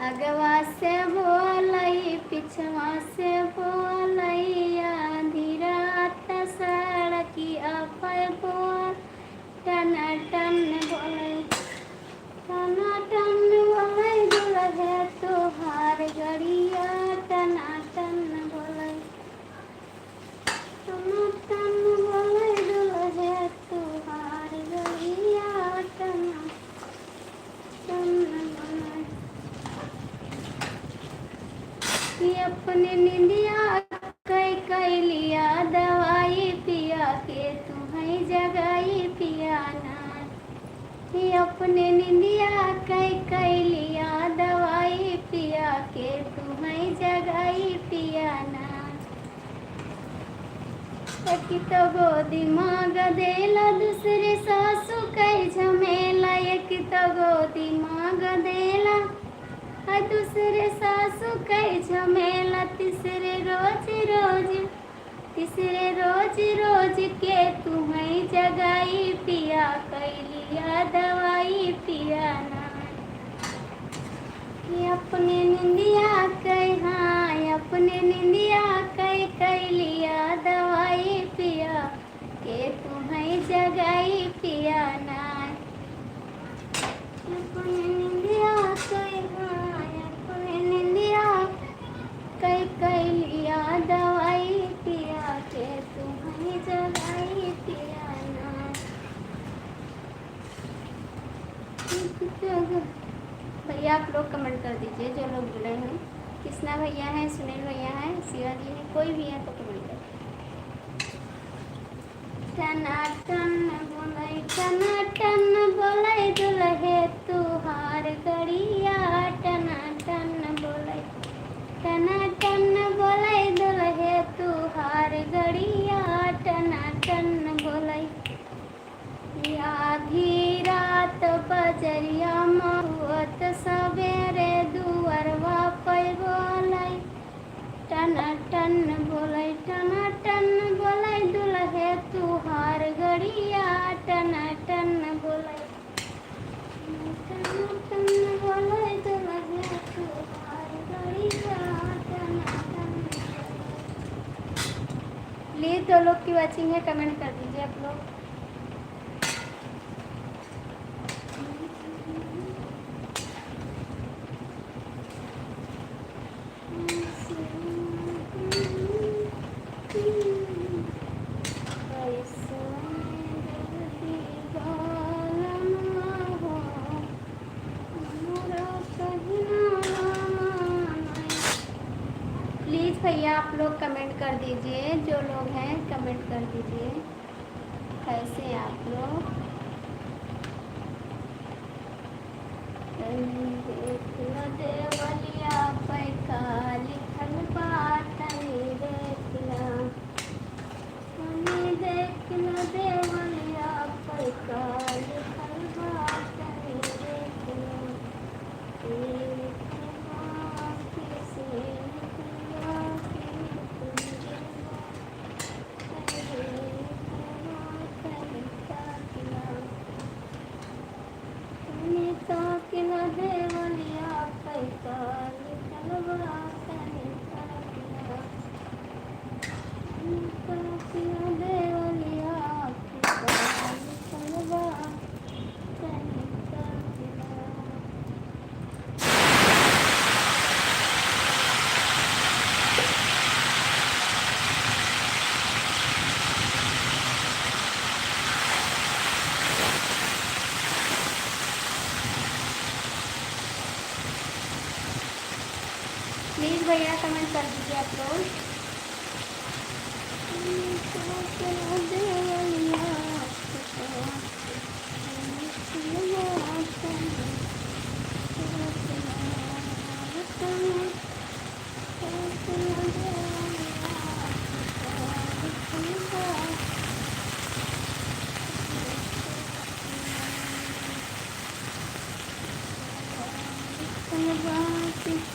अगवा से बोलई पिछवा से बोलई आधी रात सड़की अफय बोल टन टन बोलई टन टन बोलई दुल्हे तोहार गड़िया टन टन बोलई टन टन बोलई दुल्हे तोहार गड़िया टन टन बोलई कि अपने निंदिया कई लिया दवाई पिया के तुम्हें जगाई पिया ना कि अपने निंदिया कई लिया दवाई पिया के तुम्हें जगाई पिया ना एक तो गोदी मांग देला दूसरे सासू कई झमेला एक तो गोदी मांग देला दूसरे सासू कई झमेला तीसरे रोज के तुम्हें जगाई पिया कैलिया दवाई पिया ना अपने निंदिया अपने निंदिया कैलिया दवाई पिया के तुम्हें जगाई पिया ना अपने निंदिया कई लिया दवाई पिया के तुम्हें जगाई पिया ना भैया आप लोग कमेंट कर दीजिए जो लोग जुड़े हैं। कृष्णा भैया हैं, सुनील भैया हैं, शिवाजी हैं, कोई भी है तो कमेंट कर टन बोले दुल्हे तुहार गड़िया टन बोले टन बोले दुल्हे तुहार गड़िया टन बोले आधी रात बजरिया महुअत सवेरे दुअरवा पे बोले टन बोले दुल्हे तुहार गड़िया टन बोले बोले दुल्हे तुहार गड़िया प्लीज जो लोग की वाचिंग है कमेंट कर दीजिए आप लोग। भैया आप लोग कमेंट कर दीजिए, जो लोग हैं कमेंट कर दीजिए कैसे हैं आप लोग। देवलिया पैका लिखल बात देखला देवलिया पैका लिखल बात देखला प्लीज़ भैया कमेंट कर दीजिए आप लोग।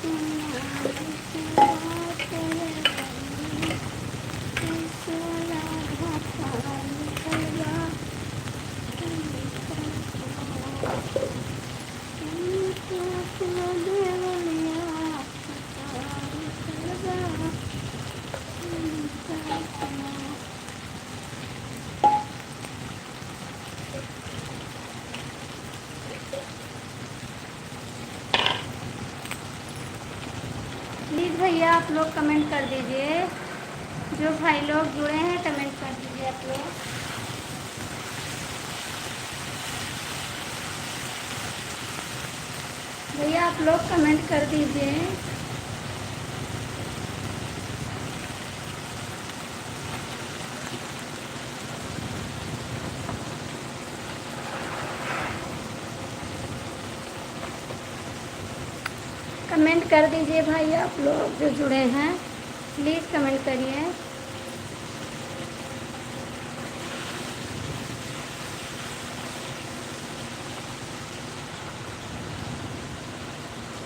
Bye. भैया आप लोग कमेंट कर दीजिए, जो भाई लोग जुड़े हैं कमेंट कर दीजिए आप लोग। भैया आप लोग कमेंट कर दीजिए। कमेंट कर दीजिए भाई आप लोग जो जुड़े हैं, प्लीज़ कमेंट करिए।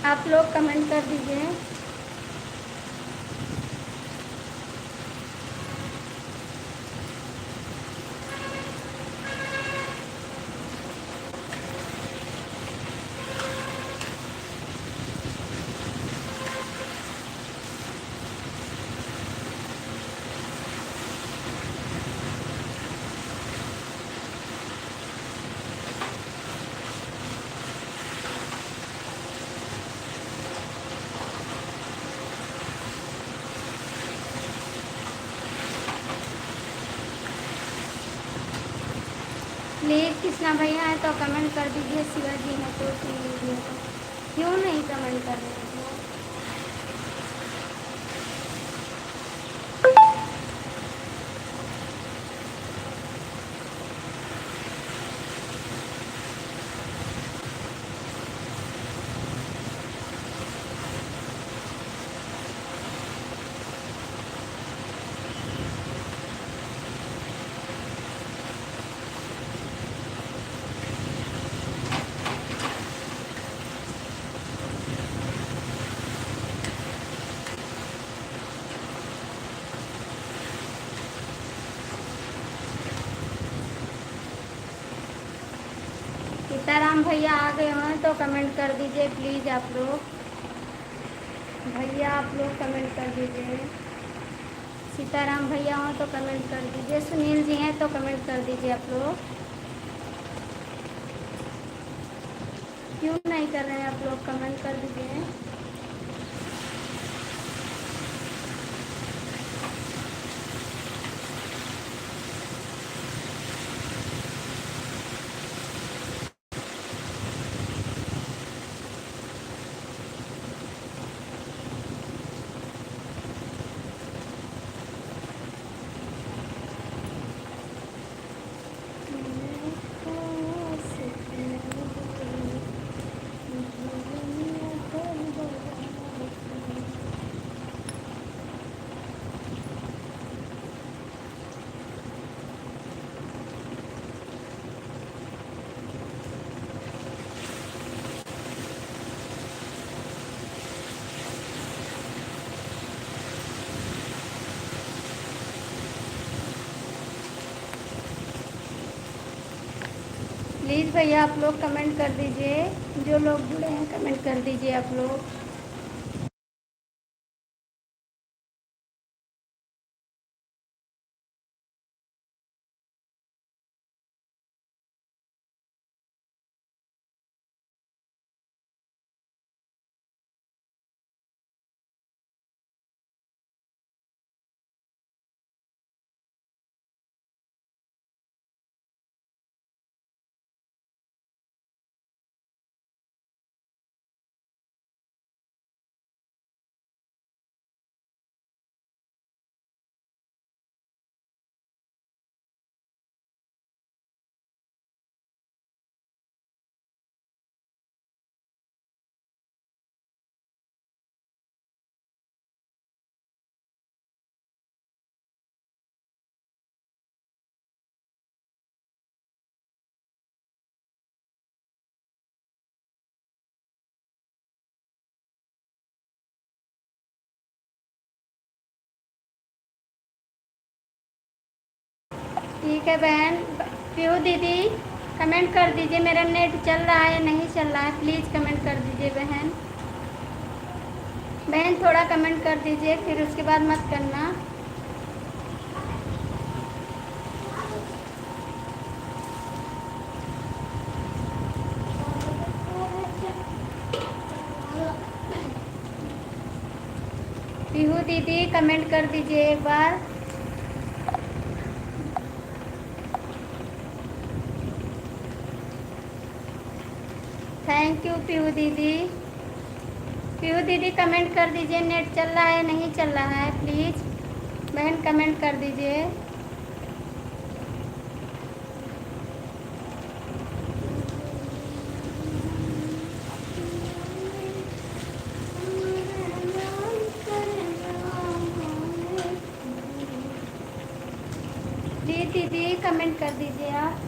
आप लोग कमेंट कर दीजिए। प्लीज़ कृष्णा भैया है तो कमेंट कर दीजिए, शिवाजी है तो सुनील जी है तो क्यों नहीं कमेंट कर रहे हैं लोग? सीताराम भैया आ गए हैं तो कमेंट कर दीजिए प्लीज़ आप लोग। भैया आप लोग कमेंट कर दीजिए। सीताराम भैया हो तो कमेंट कर दीजिए, सुनील जी हैं तो कमेंट कर दीजिए आप लोग। क्यों नहीं कर रहे हैं आप लोग? कमेंट कर दीजिए। प्लीज़ भैया आप लोग कमेंट कर दीजिए, जो लोग जुड़े हैं कमेंट कर दीजिए आप लोग। ठीक है बहन। पीहू दीदी कमेंट कर दीजिए, मेरा नेट चल रहा है नहीं चल रहा है, प्लीज़ कमेंट कर दीजिए बहन। बहन थोड़ा कमेंट कर दीजिए, फिर उसके बाद मत करना। पीहू दीदी कमेंट कर दीजिए एक बार। थैंक यू पीहू दीदी। पीहू दीदी कमेंट कर दीजिए, नेट चल रहा है नहीं चल रहा है, प्लीज़ बहन कमेंट कर दीजिए। प्लीज़ दीदी कमेंट कर दीजिए आप।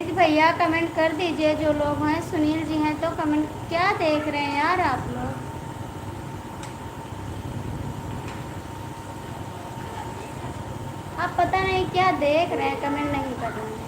भैया कमेंट कर दीजिए जो लोग हैं। सुनील जी हैं तो कमेंट, क्या देख रहे हैं यार आप लोग। आप पता नहीं क्या देख रहे हैं, कमेंट नहीं कर रहे हैं।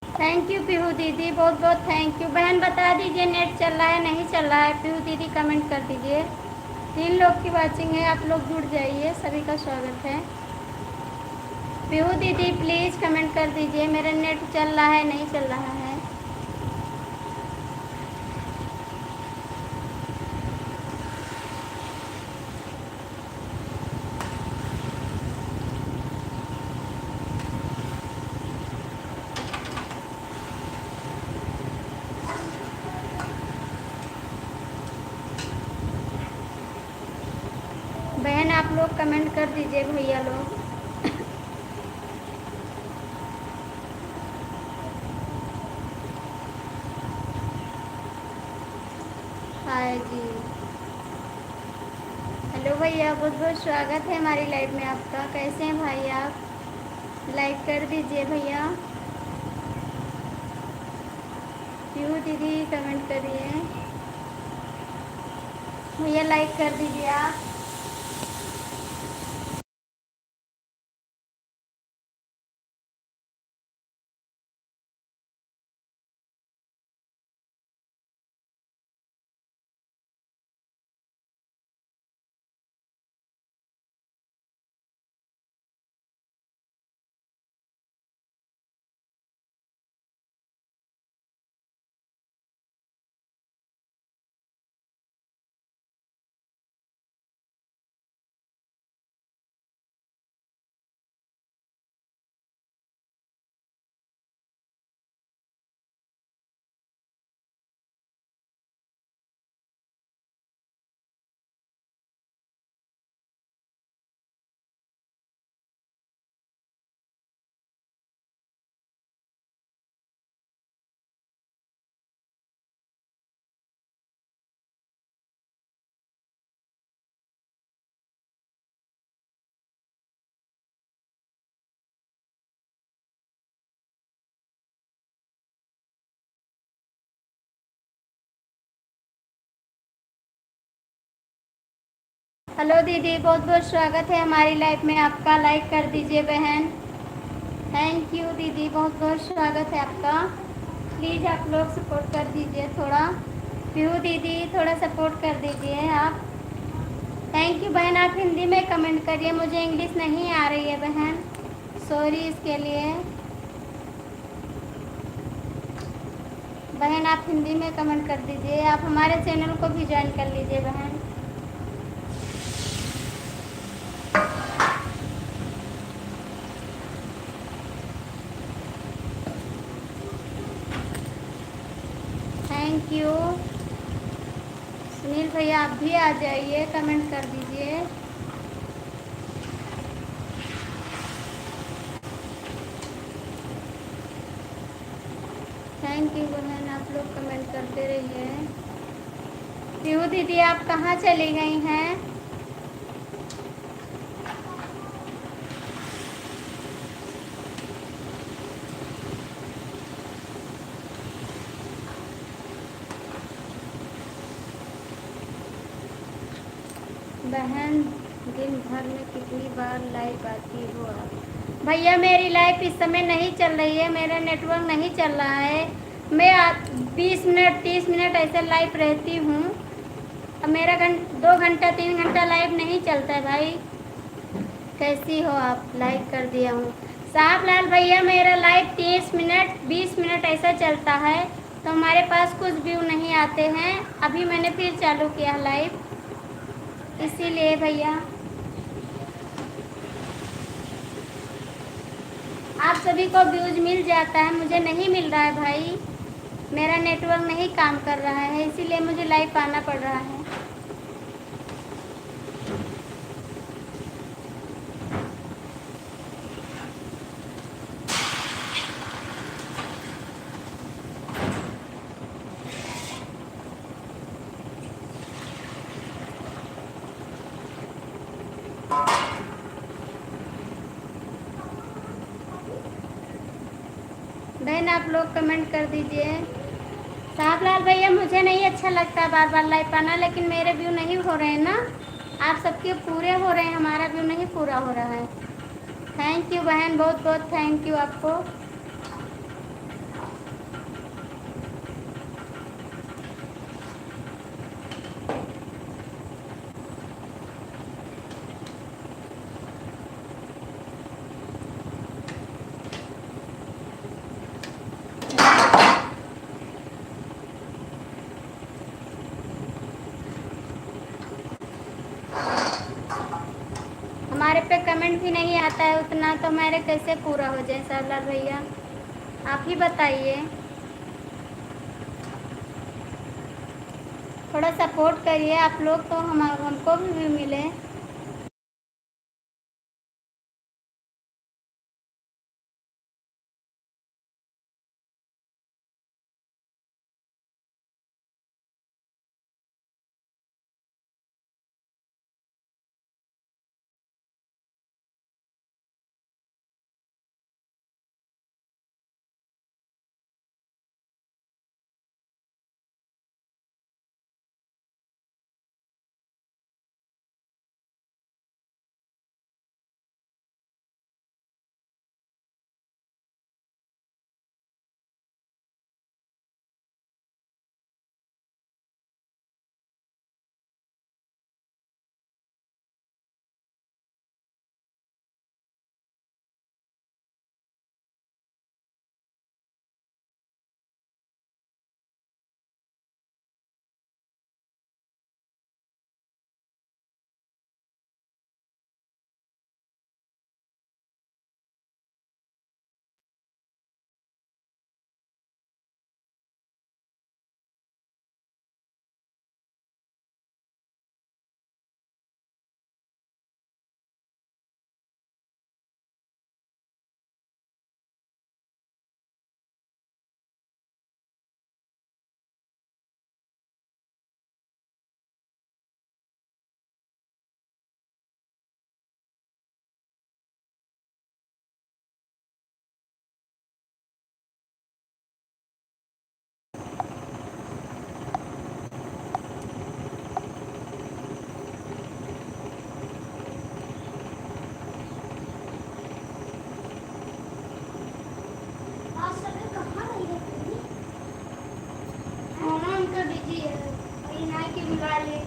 थैंक यू पीहू दीदी, बहुत बहुत थैंक यू। बहन बता दीजिए नेट चल रहा है नहीं चल रहा है। पीहू दीदी कमेंट कर दीजिए। 3 लोग की वाचिंग है, आप लोग जुड़ जाइए, सभी का स्वागत है। पीहू दीदी प्लीज़ कमेंट कर दीजिए, मेरा नेट चल रहा है नहीं चल रहा है। बहन आप लोग कमेंट कर दीजिए भैया लोग। हाय जी, हेलो भैया, बहुत बहुत स्वागत है हमारी लाइव में आपका। कैसे हैं भाई आप? लाइक कर दीजिए भैया। पीहू दीदी कमेंट करिए भैया, लाइक कर दीजिए आप। हेलो दीदी, बहुत बहुत स्वागत है हमारी लाइफ में आपका। लाइक कर दीजिए बहन। थैंक यू दीदी, बहुत बहुत स्वागत है आपका। प्लीज़ आप लोग सपोर्ट कर दीजिए थोड़ा। पीहू दीदी थोड़ा सपोर्ट कर दीजिए आप। थैंक यू बहन। आप हिंदी में कमेंट करिए, मुझे इंग्लिश नहीं आ रही है बहन, सॉरी इसके लिए। बहन आप हिंदी में कमेंट कर दीजिए। आप हमारे चैनल को भी ज्वाइन कर लीजिए बहन। Thank you. सुनील भैया आप भी आ जाइए, कमेंट कर दीजिए। थैंक यू बहन, आप लोग कमेंट करते रहिए। पीहू दीदी आप कहाँ चली गई हैं? बहन दिन भर में कितनी बार लाइव आती हो आप? भैया मेरी लाइव इस समय नहीं चल रही है, मेरा नेटवर्क नहीं चल रहा है। मैं 20 मिनट 30 मिनट ऐसे लाइव रहती हूँ। अब मेरा 2 घंटा 3 घंटा लाइव नहीं चलता है भाई। कैसी हो आप? लाइक कर दिया हूँ। साहब लाल भैया मेरा लाइव 30 मिनट 20 मिनट ऐसा चलता है, तो हमारे पास कुछ व्यू नहीं आते हैं। अभी मैंने फिर चालू किया लाइव, इसीलिए भैया। आप सभी को व्यूज मिल जाता है, मुझे नहीं मिल रहा है भाई। मेरा नेटवर्क नहीं काम कर रहा है, इसीलिए मुझे लाइव आना पड़ रहा है। बहन आप लोग कमेंट कर दीजिए। साहबलाल भैया मुझे नहीं अच्छा लगता बार बार लाइव आना, लेकिन मेरे व्यू नहीं हो रहे हैं ना। आप सबके पूरे हो रहे हैं, हमारा व्यू नहीं पूरा हो रहा है। थैंक यू बहन, बहुत बहुत थैंक यू आपको। हमारे पे कमेंट भी नहीं आता है उतना, तो मेरे कैसे पूरा हो जाए साहबलाल भैया? आप ही बताइए। थोड़ा सपोर्ट करिए आप लोग, तो हमको भी व्यू मिले। बिजी है, वही ना कि बुला ले।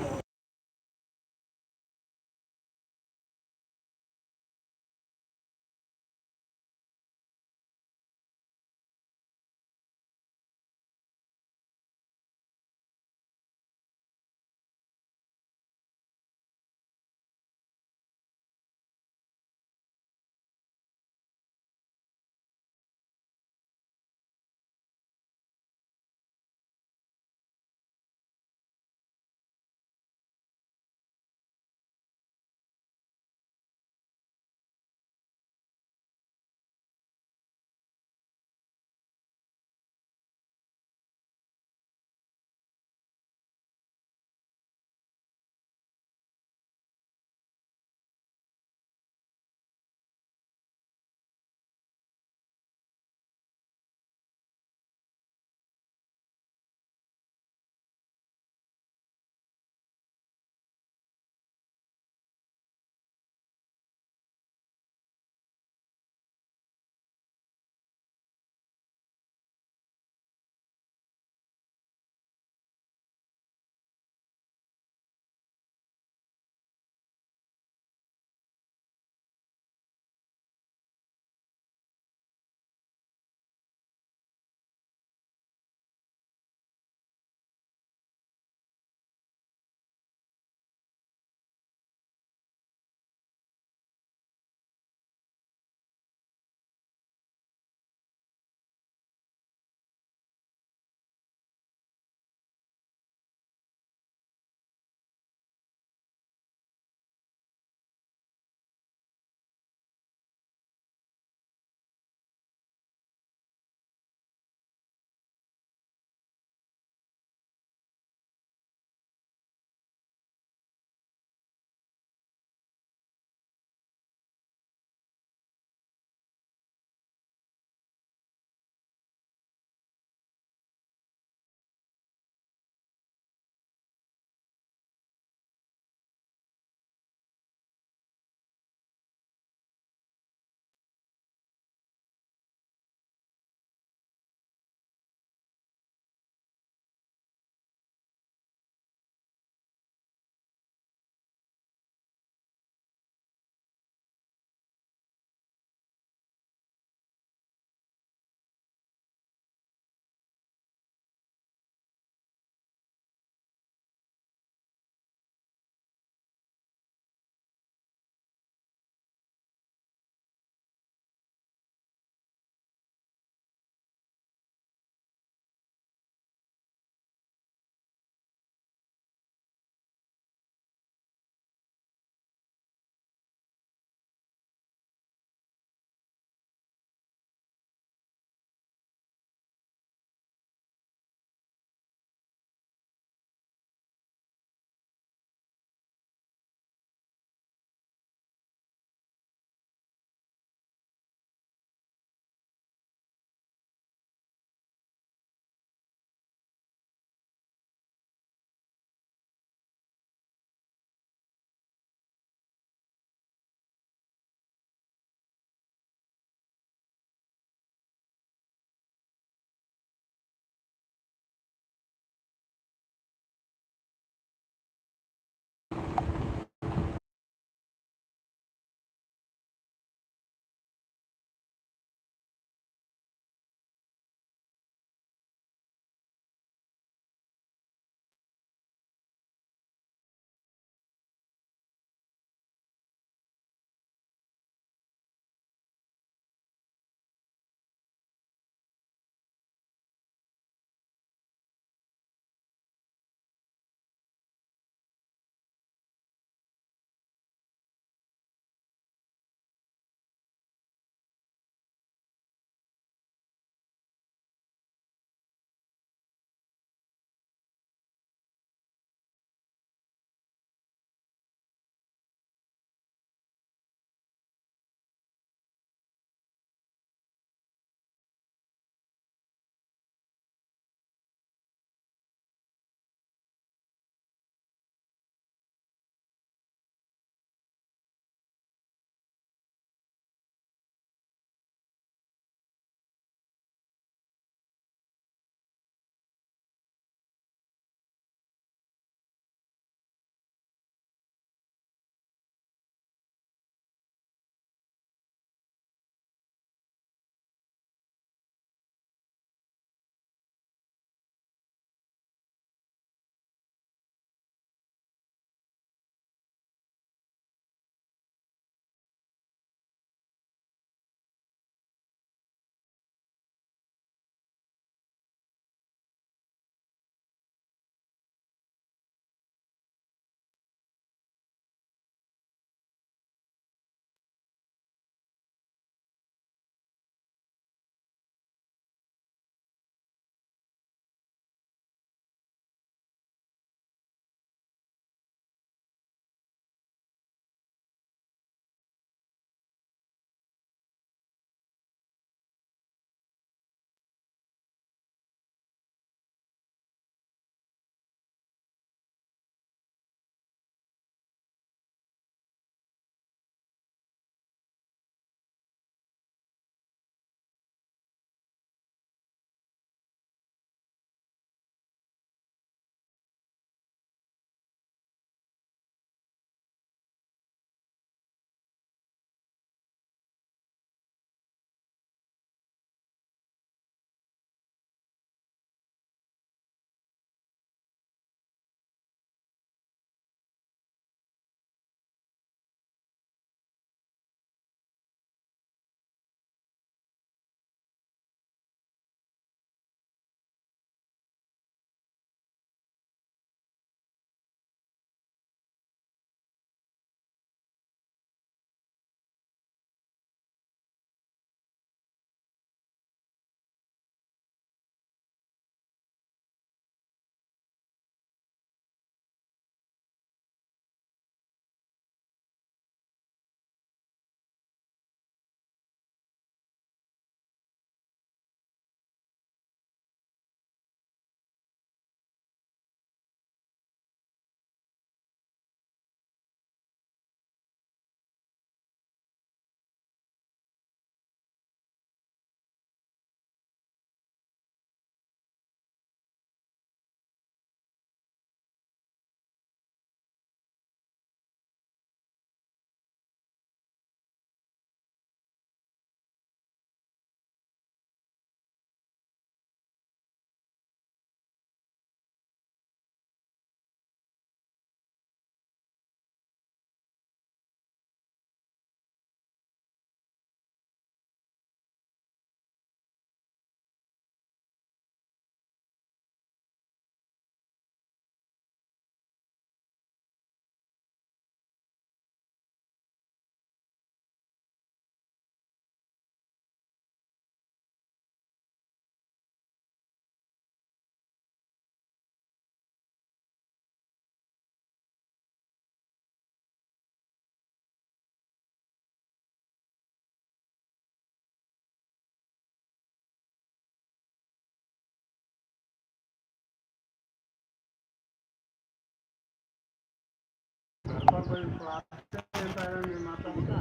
कोई प्लास्टर देता है निर्माता का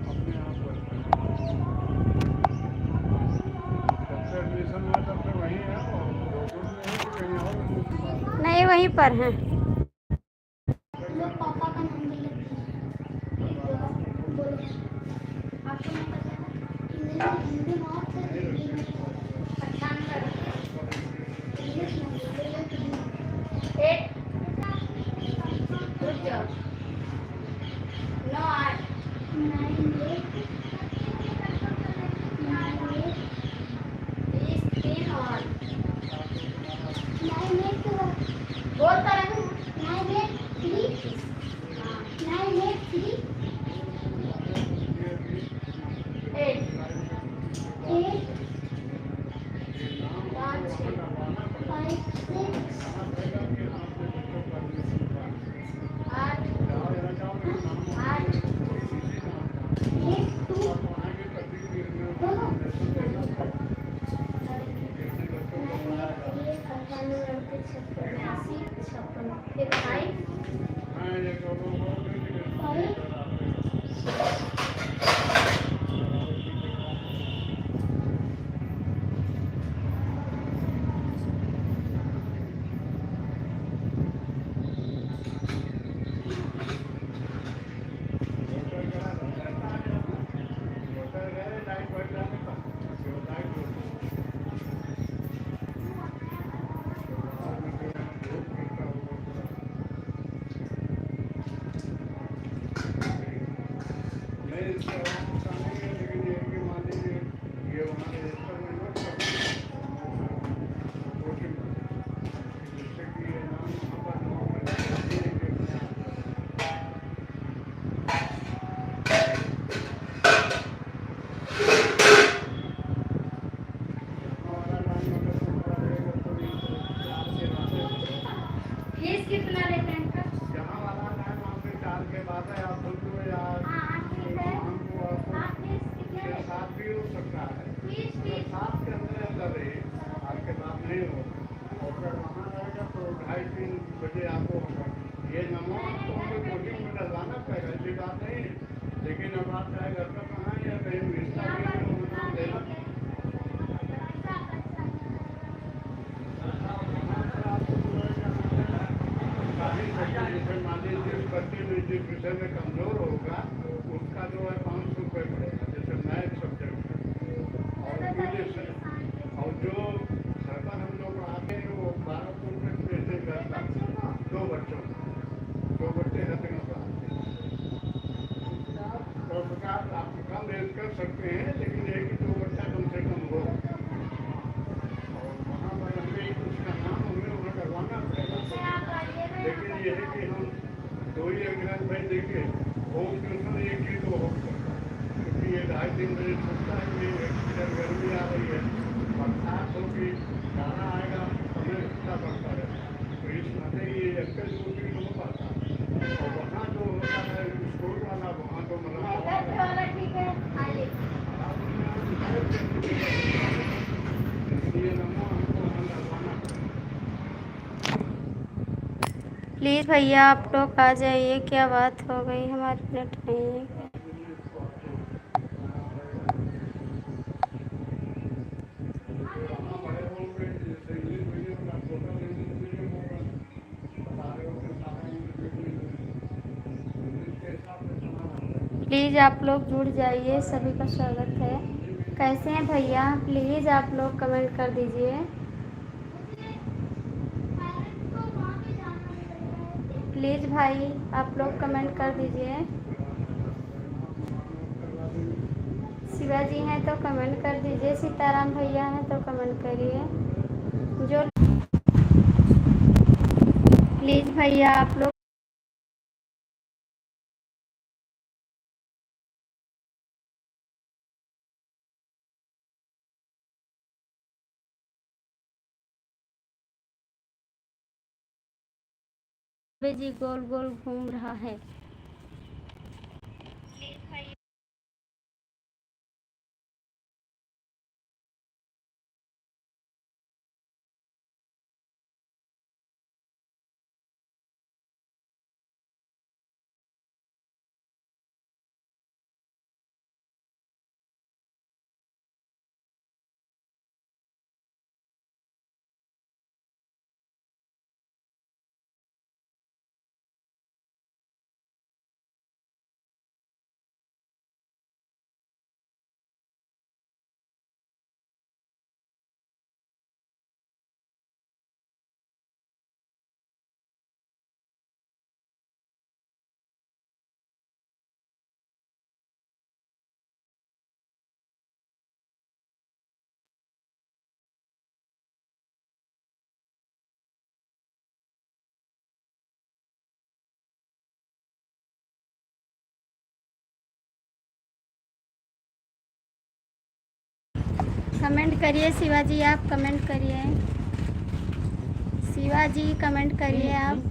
अपने आप करता है। जब से एडमिशन हुआ तब से वहीं है और जोधपुर में है कि कहीं और दूसरी बात है। नहीं, वहीं पर हैं। लोग पापा का नाम भी लेते हैं। बोलो आपको नहीं पता है हिंदी मार से हिंदी में पठान कर इंग्लिश में एट रुक जाओ 9 8 9 8 9 8 20 3 और 9 8 बोलता रहो 9 8 3 9 8 3 8 8 5 6 5 6 8 8 8 2 फिर 5 फीस कितना लेते हैं इनका? यहाँ वाला टाइम आपके 4 के बाद है आप खुद को या ठीक है। हमको आपको फीस कितना लेते हैं? 7 भी हो सकता है। फीस अगर 7 के अंदर रही 8 के बाद नहीं हो और अगर वहाँ रहेगा तो 2:30 3 बजे आपको होगा। ये नमो आपको कोचिंग में डलवाना पड़ेगा, ऐसी बात नहीं है। लेकिन अब आप चाहे घर पर कहाँ या कहीं रिश्ता भी होना देना जैसे मान लीजिए बच्चे में जिस विषय में कमजोर होगा उसका जो है 500 रुपये पड़ेगा, जैसे मैथ सब्जेक्ट और इंग्लिश है। और जो घर पर हम लोग आते हैं वो 1200 रुपये पैसे करता 2 बच्चों को 2 बच्चे रहते हैं पढ़ाते हैं। तो प्रकार आप कम रेंज कर सकते हैं, लेकिन एक ही 2 बच्चा कम से कम हो और वहाँ पर हमें उसका नाम हमें वहाँ करवाना पड़ेगा। लेकिन ये है कि हम 2 ही अंग्रेज भाई देंगे होम ट्यूशन एक ही तो हो सकता है, क्योंकि ये 2:30 बजे छूटता है। ये इधर गर्मी आ रही है, बरसात होगी, गाना आएगा, हमें हिस्सा बढ़ता है। तो इस नाते ये एक्सेस कोचिंग हो पाता है। और वहाँ जो होता है स्कूल वाला वहाँ तो मतलब ठीक है, आइए। इसलिए नमो हमको वहाँ लगवाना पड़ेगा। प्लीज़ भैया आप लोग आ जाइए, क्या बात हो गई, हमारी नेट नहीं है क्या? प्लीज़ आप लोग जुड़ जाइए, सभी का स्वागत है। कैसे हैं भैया? प्लीज़ आप लोग कमेंट कर दीजिए। प्लीज़ भाई आप लोग कमेंट कर दीजिए। शिवाजी हैं तो कमेंट कर दीजिए, सीताराम भैया हैं तो कमेंट करिए। जो प्लीज़ भैया आप लोग जी गोल गोल घूम रहा है। कमेंट करिए शिवाजी, आप कमेंट करिए। शिवाजी कमेंट करिए आप।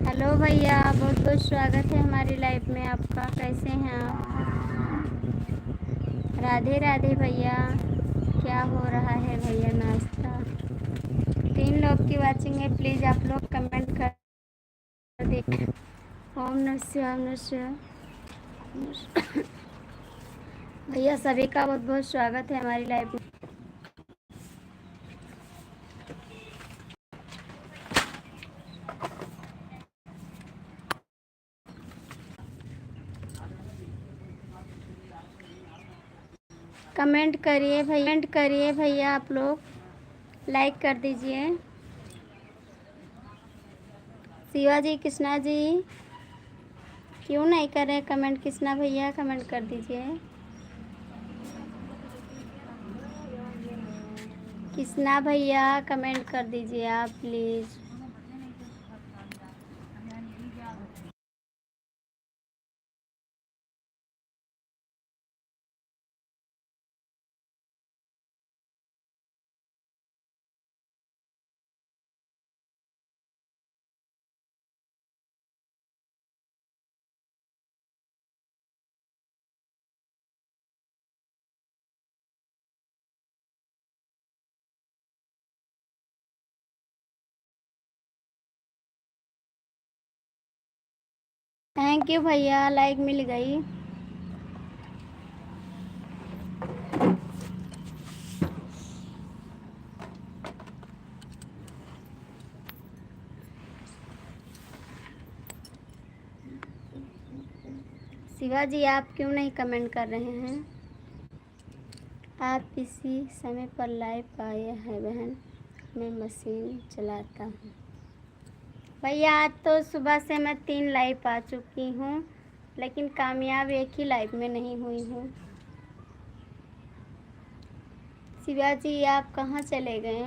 हेलो भैया, बहुत बहुत स्वागत है हमारी लाइफ में आपका। कैसे हैं आप? राधे राधे भैया। क्या हो रहा है भैया? नाश्ता। 3 लोग की वाचिंग है, प्लीज़ आप लोग कमेंट कर दें। ओम नमः शिवाय, ओम नमः शिवाय। भैया सभी का बहुत बहुत स्वागत है हमारी लाइफ में। कमेंट करिए भैया, आप लोग लाइक कर दीजिए। शिवाजी, कृष्णा जी क्यों नहीं कर रहे कमेंट? कृष्णा भैया कमेंट कर दीजिए। कृष्णा भैया कमेंट कर दीजिए आप प्लीज़। थैंक यू भैया, लाइक मिल गई। शिवाजी आप क्यों नहीं कमेंट कर रहे हैं? आप इसी समय पर लाइव आए हैं बहन, मैं मशीन चलाता हूँ। भैया आज तो सुबह से मैं 3 लाइव आ चुकी हूँ, लेकिन कामयाब एक ही लाइव में नहीं हुई हूँ। शिवाजी आप कहाँ चले गए?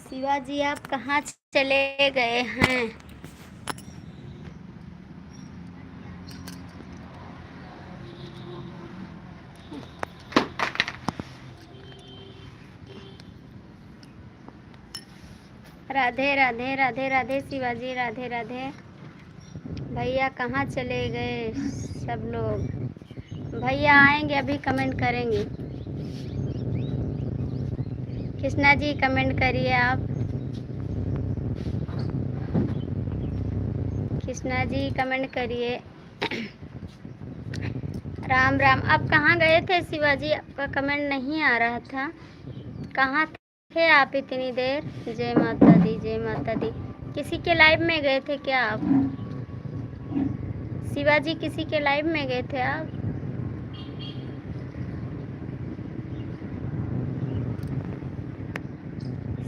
शिवाजी आप कहाँ चले गए हैं? राधे राधे राधे राधे शिवाजी, राधे राधे। भैया कहाँ चले गए सब लोग? भैया आएंगे अभी, कमेंट करेंगे। कृष्णा जी कमेंट करिए आप। कृष्णा जी कमेंट करिए। राम राम। आप कहाँ गए थे शिवाजी? आपका कमेंट नहीं आ रहा था। कहाँ थे आप इतनी देर? जय माता दी, जय माता दी। किसी के लाइव में गए थे क्या आप? शिवाजी किसी के लाइव में गए थे आप?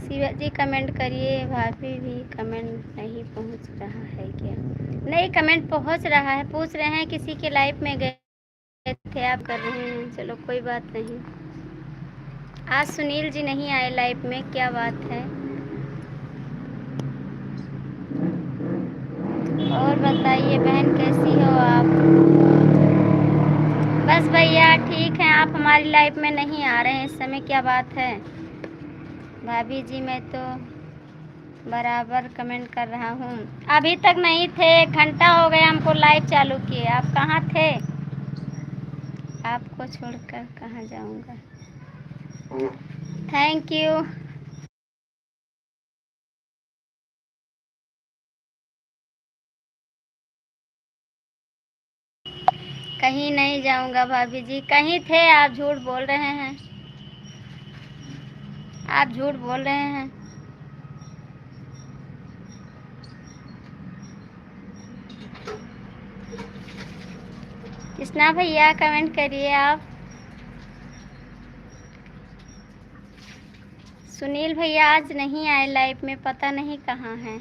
शिवाजी कमेंट करिए। भाभी भी कमेंट नहीं पहुंच रहा है क्या? नहीं, कमेंट पहुंच रहा है। पूछ रहे हैं किसी के लाइव में गए थे आप, कर रहे हैं। चलो कोई बात नहीं। आज सुनील जी नहीं आए लाइव में, क्या बात है? और बताइए बहन, कैसी हो आप? बस भैया ठीक है, आप हमारी लाइफ में नहीं आ रहे हैं इस समय, क्या बात है? भाभी जी मैं तो बराबर कमेंट कर रहा हूँ। अभी तक नहीं थे, 1 घंटा हो गया हमको लाइव चालू किए। आप कहाँ थे? आपको छोड़कर कहाँ जाऊंगा। Thank you. कहीं नहीं जाऊंगा भाभी जी। कहीं थे, आप झूठ बोल रहे हैं। आप झूठ बोल रहे हैं। कृष्णा भैया कमेंट करिए आप। सुनील भैया आज नहीं आए लाइव में, पता नहीं कहाँ हैं।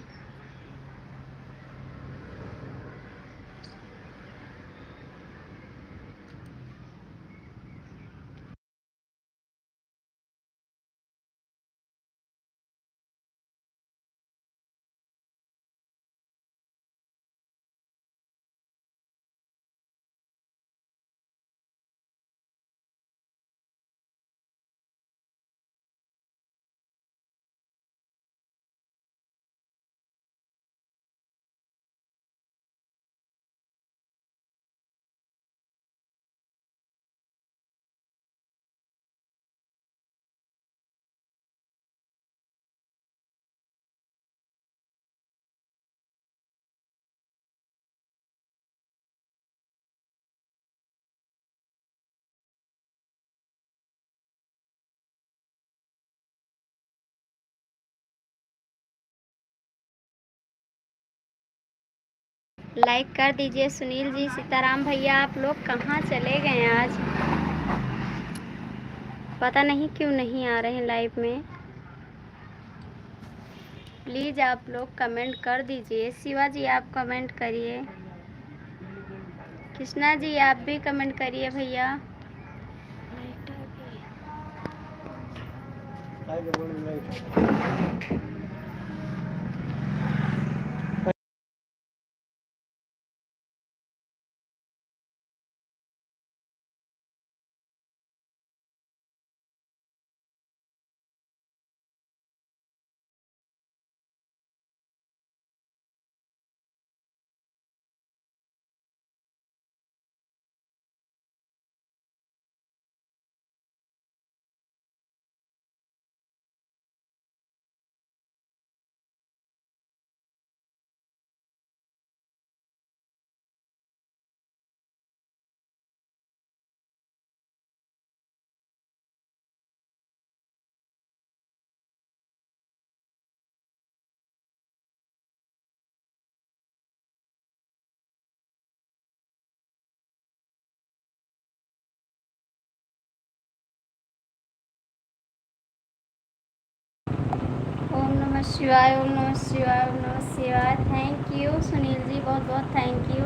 लाइक कर दीजिए सुनील जी। सीताराम भैया आप लोग कहाँ चले गए आज, पता नहीं क्यों नहीं आ रहे हैं लाइव में। प्लीज़ आप लोग कमेंट कर दीजिए। शिवा जी आप कमेंट करिए। कृष्णा जी आप भी कमेंट करिए भैया। ओम नमः शिवाय, ओम नमः शिवाय, ओम नमः शिवाय। थैंक यू सुनील जी, बहुत बहुत थैंक यू।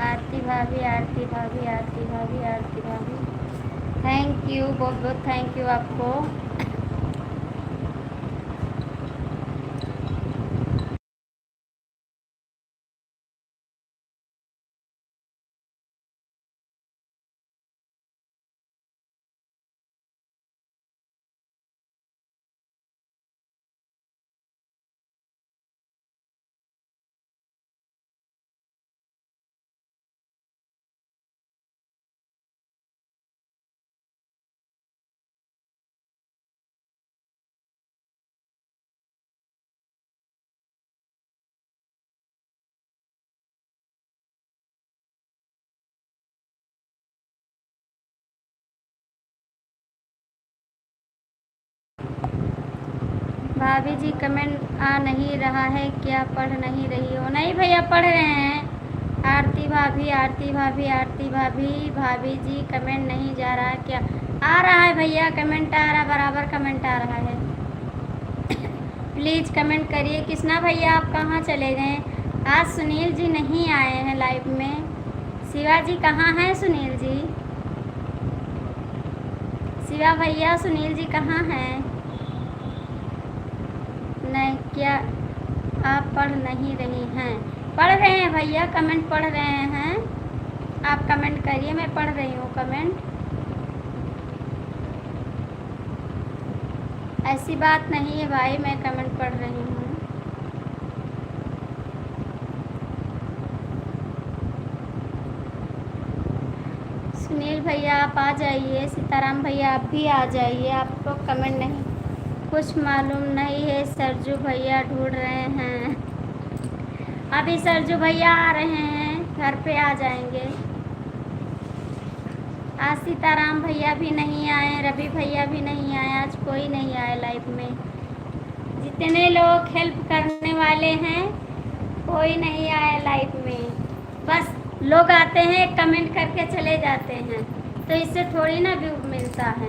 आरती भाभी, आरती भाभी, आरती भाभी, आरती भाभी, थैंक यू, बहुत बहुत थैंक यू आपको। भाभी जी कमेंट आ नहीं रहा है क्या, पढ़ नहीं रही हो? नहीं भैया पढ़ रहे हैं। आरती भाभी, आरती भाभी, आरती भाभी, भाभी जी कमेंट नहीं जा रहा है क्या? आ रहा है भैया, कमेंट आ रहा, बराबर कमेंट आ रहा है। प्लीज़ कमेंट करिए। कृष्णा भैया आप कहाँ चले गए? आज सुनील जी नहीं आए हैं लाइव में। शिवा जी कहाँ हैं सुनील जी? शिवा भैया सुनील जी कहाँ हैं? नहीं क्या आप पढ़ नहीं रही हैं? पढ़ रहे हैं भैया, कमेंट पढ़ रहे हैं। आप कमेंट करिए, मैं पढ़ रही हूँ कमेंट। ऐसी बात नहीं है भाई, मैं कमेंट पढ़ रही हूँ। सुनील भैया आप आ जाइए, सीताराम भैया आप भी आ जाइए, आपको कमेंट नहीं कुछ मालूम नहीं है। सरजू भैया ढूंढ रहे हैं, अभी सरजू भैया आ रहे हैं, घर पे आ जाएंगे। आज सीताराम भैया भी नहीं आए, रवि भैया भी नहीं आए, आज कोई नहीं आए लाइव में। जितने लोग हेल्प करने वाले हैं कोई नहीं आया लाइव में, बस लोग आते हैं कमेंट करके चले जाते हैं, तो इससे थोड़ी ना व्यू मिलता है।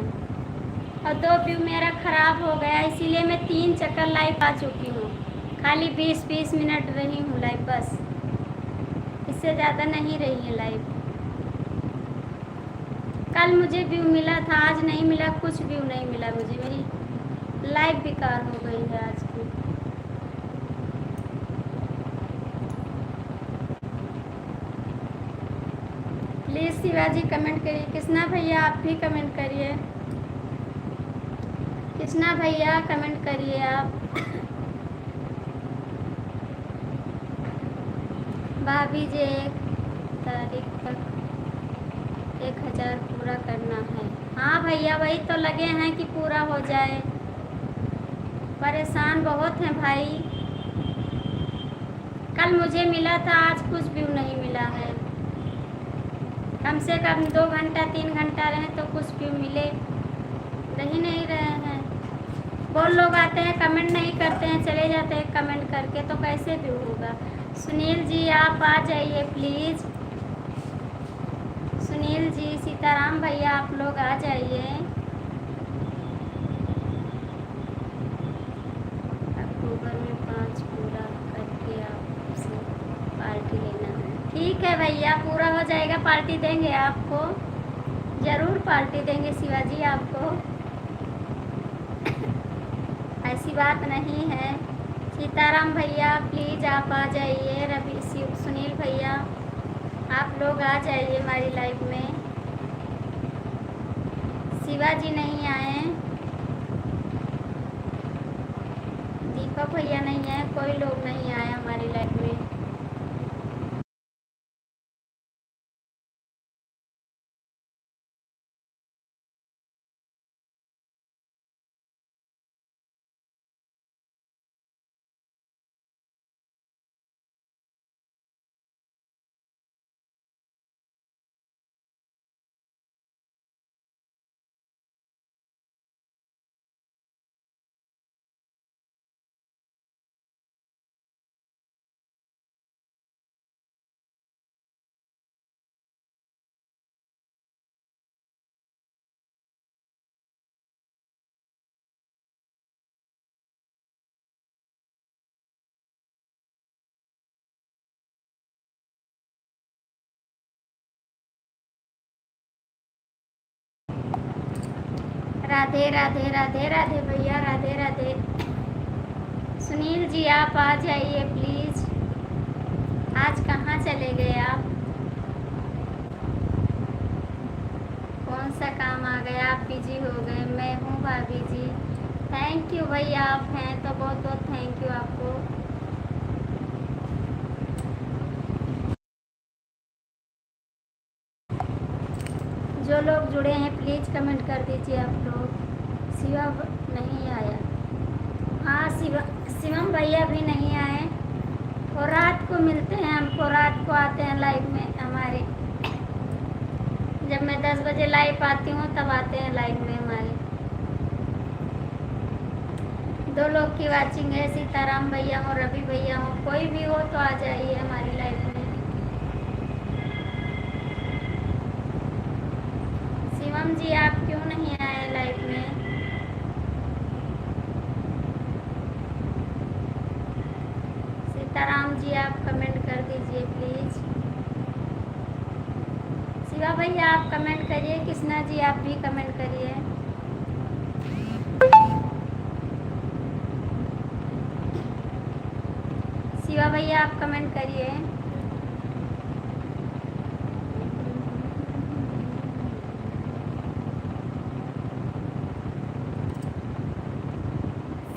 और 2 व्यू मेरा ख़राब हो गया, इसीलिए मैं 3 चक्कर लाइव आ चुकी हूँ, खाली 20-20 मिनट रही हूँ लाइव, बस इससे ज़्यादा नहीं रही है लाइव। कल मुझे व्यू मिला था, आज नहीं मिला, कुछ व्यू नहीं मिला मुझे, मेरी लाइव बेकार हो गई है आज की। प्लीज़ शिवाजी कमेंट करिए, कृष्णा भैया आप भी कमेंट करिए, कृष्णा भैया कमेंट करिए आप। भाभी जी 1 तारीख तक 1000 पूरा करना है। हाँ भैया वही तो लगे हैं कि पूरा हो जाए, परेशान बहुत हैं भाई। कल मुझे मिला था, आज कुछ भी नहीं मिला है। कम से कम 2 घंटा 3 घंटा रहे तो कुछ भी मिले, रह नहीं रहे हैं। बहुत लोग आते हैं कमेंट नहीं करते हैं, चले जाते हैं कमेंट करके, तो कैसे भी होगा। सुनील जी आप आ जाइए प्लीज़, सुनील जी, सीताराम भैया आप लोग आ जाइए। अक्टूबर में 5 पूरा करके आपसे पार्टी लेना है। ठीक है भैया, पूरा हो जाएगा पार्टी देंगे आपको, ज़रूर पार्टी देंगे शिवाजी आपको, ऐसी बात नहीं है। सीताराम भैया प्लीज़ आप आ जाइए, रवि सुनील भैया आप लोग आ जाइए हमारी लाइफ में। शिवाजी नहीं आए, दीपक भैया नहीं आए, कोई लोग नहीं आए हमारी लाइफ में। राधे राधे राधे राधे भैया, राधे राधे। सुनील जी आप आ जाइए प्लीज़, आज कहाँ चले गए आप, कौन सा काम आ गया, आप बिजी हो गए। मैं हूँ भाभी जी, थैंक यू भैया, आप हैं तो बहुत बहुत थैंक यू आपको। जो लोग जुड़े हैं प्लीज़ कमेंट कर दीजिए आप लोग। शिवा नहीं आया, हाँ शिवम भैया भी नहीं आए, और रात को मिलते हैं, हमको रात को आते हैं लाइव में हमारे, जब मैं 10 बजे लाइव आती हूँ तब आते हैं लाइव में हमारे। 2 लोग की वाचिंग है, सीताराम भैया हो, रवि भैया हो, कोई भी हो तो आ जाइए हमारी लाइव में। शिवम जी आप क्यों नहीं आए लाइव में, सीताराम जी आप कमेंट कर दीजिए प्लीज़। शिवा भैया आप कमेंट करिए, कृष्णा जी आप भी कमेंट करिए। शिवा भैया आप कमेंट करिए।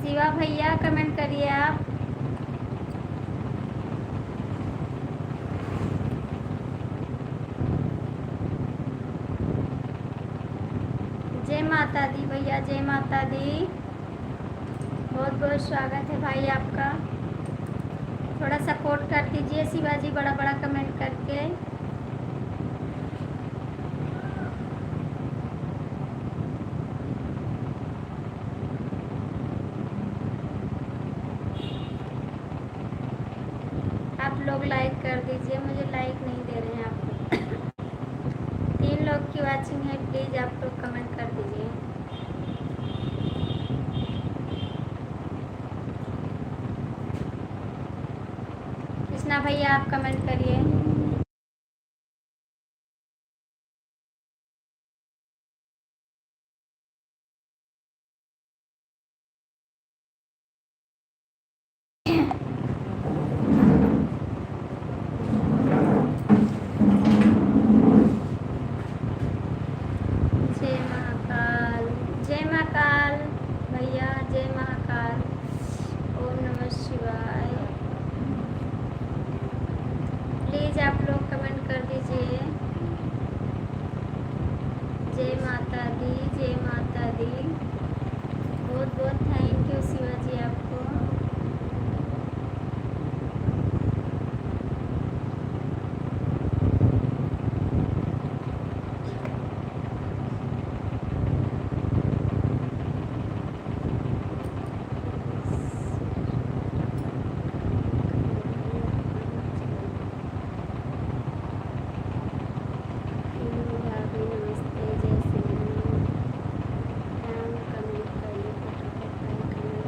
शिवा भैया कमेंट करिए आप। माता दी भैया, जय माता दी। बहुत बहुत स्वागत है भाई आपका। थोड़ा सपोर्ट कर दीजिए शिवाजी, बड़ा बड़ा कमेंट करके। आप लोग लाइक कर दीजिए, मुझे लाइक नहीं दे रहे हैं आप लोग। 3 लोग की वाचिंग है, प्लीज़ आप लोग कमेंट कर दीजिए। कृष्णा भैया आप कमेंट करिए। जय महाकाल, जय महाकाल भैया, जय महाकाल। ओम नमः शिवाय। प्लीज़ आप लोग कमेंट कर दीजिए। जय माता दी, जय माता दी। बहुत बहुत थैंक यू शिवाजी आपको। भाभी नमस्ते, जय श्री राम। कमेंट करिए फटाफट, लाइक कमेंट करिए।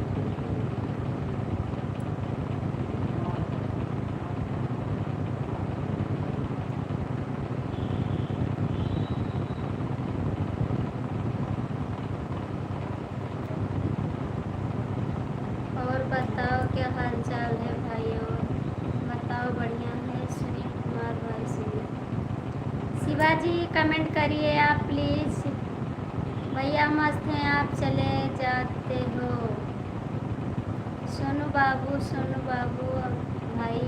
और बताओ क्या हाल चाल है भाइयों, बताओ। बढ़िया है सुनील कुमार भाई, सुनील। शिवाजी कमेंट करिए आप प्लीज़। भैया मस्त हैं आप, चले जाते हो। सोनू बाबू, सोनू बाबू भाई,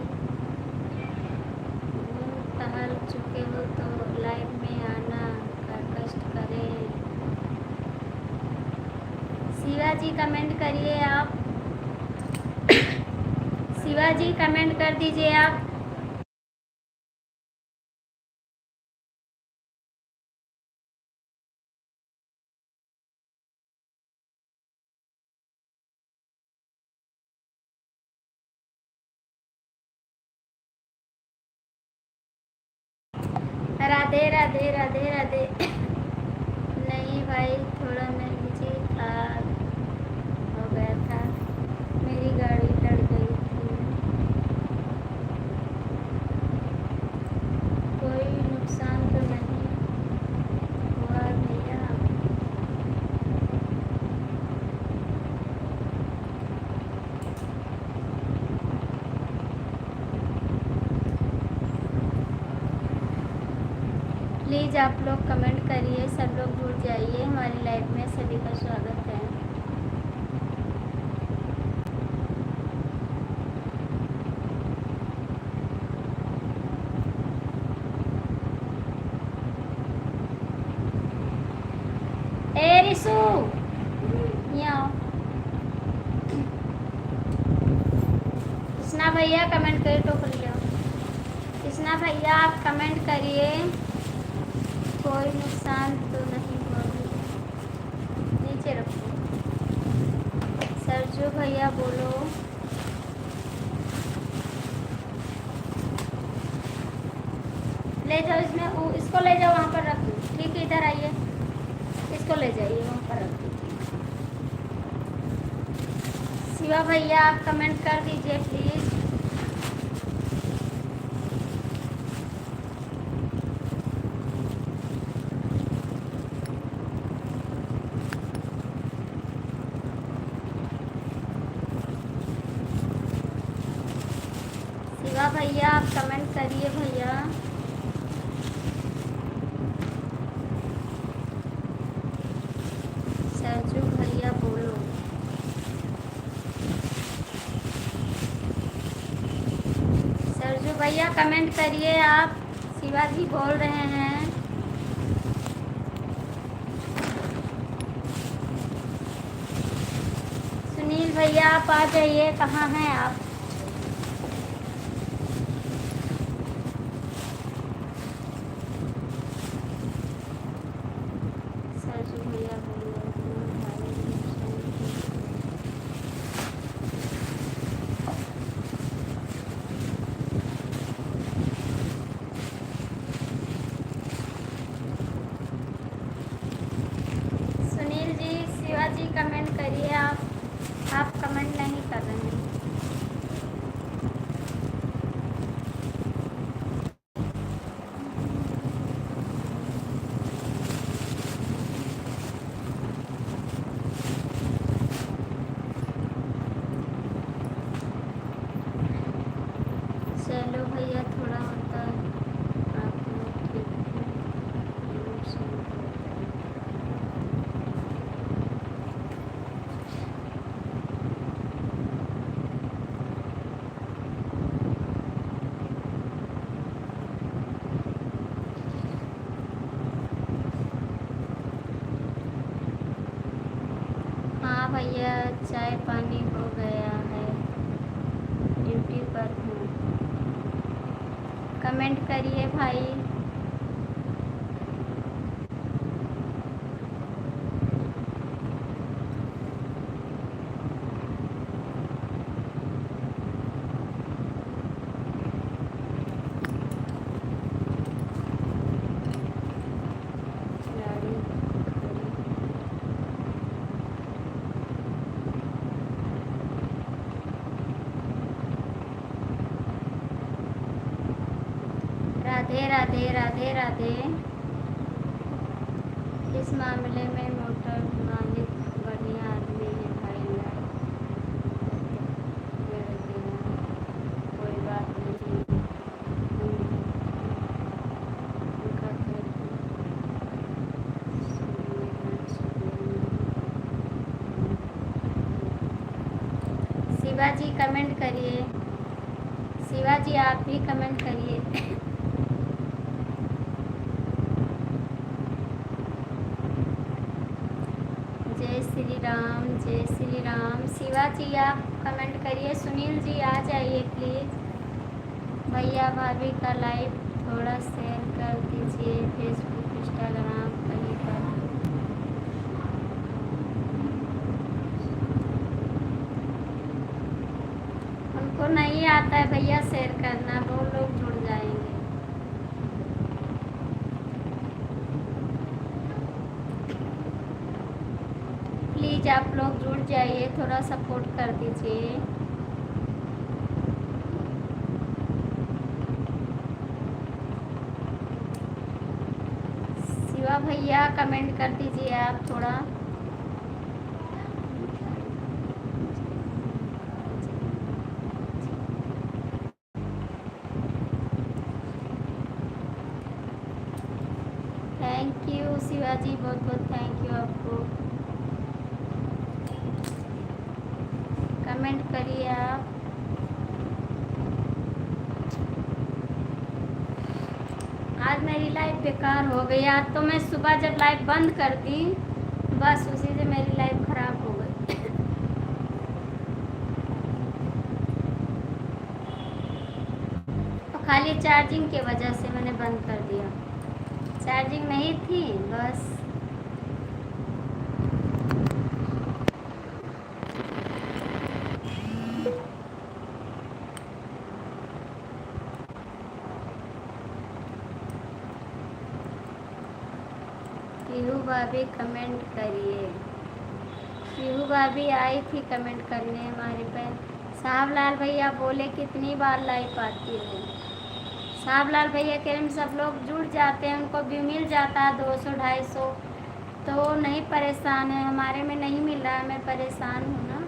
घूम टहल चुके हो तो लाइव में आना का कष्ट करें। शिवाजी कमेंट करिए आप। शिवाजी कमेंट कर दीजिए आप। राधे राधे राधे राधे। नहीं भाई, थोड़ा मैं बिजी था, हो गया था, मेरी गाड़ी लड़ गई थी। कोई नुकसान तो नहीं हुआ भैया? प्लीज़ आप लोग कमेंट करिए, सब लोग जुड़ जाइए हमारी लाइव में। सभी का स्वागत है। ए रिसु, यहाँ आओ। कृष्णा भैया कमेंट करिए, टोकरी ले आओ। कृष्णा भैया आप कमेंट करिए, कोई नुकसान तो नहीं हुआ भैया? नीचे रखो। सरजू भैया बोलो। ले जाओ इसमें, इसको ले जाओ वहाँ पर रख दो। ठीक है, इधर आइए, इसको ले जाइए वहाँ पर रख दीजिए। शिवा भैया आप कमेंट कर दीजिए प्लीज़। शिवा भैया आप कमेंट करिए भैया। सरजू भैया बोलो। सरजू भैया कमेंट करिए आप। शिवाजी बोल रहे हैं। सुनील भैया आप आ जाइए, कहाँ हैं आप? सरजू भैया बोलिए सुनील जी, शिवाजी कमेंट करिए। आप कमेंट नहीं कर रहे हैं। चलो भैया, थोड़ा होता है आप लोग ठीक है। हाँ भैया, चाय पानी हो गया है, ड्यूटी पर हूँ। कमेंट करिए भाई। गाड़ी राधे राधे राधे राधे। इस मामले में मोटर मालिक बढ़िया आदमी है भाई, कोई बात नहीं। उनका शिवाजी कमेंट करिए। शिवाजी आप भी कमेंट करिए। जय श्री राम, जय श्री राम। शिवाजी आप कमेंट करिए। सुनील जी आ जाइए प्लीज़। भैया भाभी का लाइव थोड़ा शेयर कर दीजिए, फेसबुक इंस्टाग्राम कहीं पर। उनको नहीं आता है भैया शेयर करना, वो लोग जुड़ जाएंगे। प्लीज़ आप लोग जुड़ जाइए, थोड़ा सपोर्ट कर दीजिए। शिवा भैया कमेंट कर दीजिए आप थोड़ा। थैंक यू शिवाजी, बहुत बहुत थैंक यू आपको। कमेंट करिए आप। आज मेरी लाइफ बेकार हो गई। आज तो मैं सुबह जब लाइफ बंद कर दी, बस उसी से मेरी लाइफ खराब हो गई। तो खाली चार्जिंग की वजह से मैंने बंद कर दिया, चार्जिंग नहीं थी बस। पीहू भाभी कमेंट करिए। पीहू भाभी आई थी कमेंट करने हमारे पे। साहबलाल भैया बोले कितनी बार लाइव आती है। साहबलाल भैया कह रहे सब लोग जुड़ जाते हैं, उनको भी मिल जाता है 200-250, तो नहीं परेशान है। हमारे में नहीं मिल रहा है, मैं परेशान हूँ ना।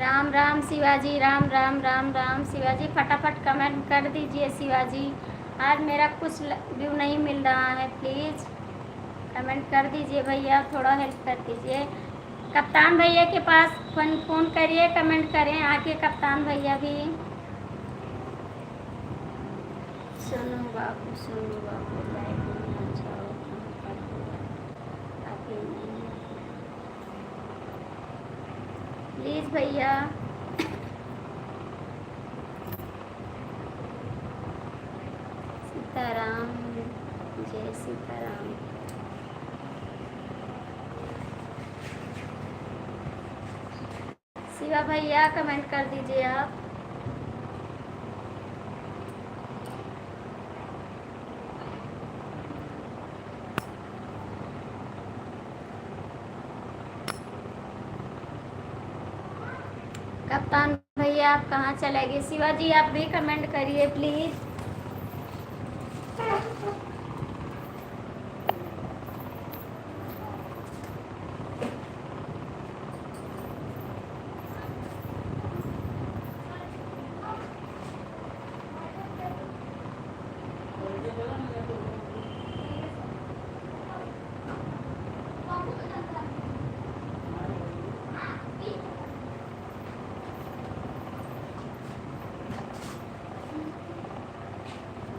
राम राम शिवाजी, राम राम राम राम शिवाजी। फटाफट कमेंट कर दीजिए शिवाजी। आज मेरा कुछ व्यू नहीं मिल रहा है, प्लीज़ कमेंट कर दीजिए भैया, थोड़ा हेल्प कर दीजिए। कप्तान भैया के पास फ़ोन करिए, कमेंट करें आके कप्तान भैया भी। सुनो बाबू लाइव में आ जाओ, कहाँ पर हो? अभी नहीं, प्लीज़ भैया। सीताराम, जय सीताराम। शिवा भैया कमेंट कर दीजिए आप। कप्तान भैया आप कहाँ चले गए? शिवा जी आप भी कमेंट करिए प्लीज़।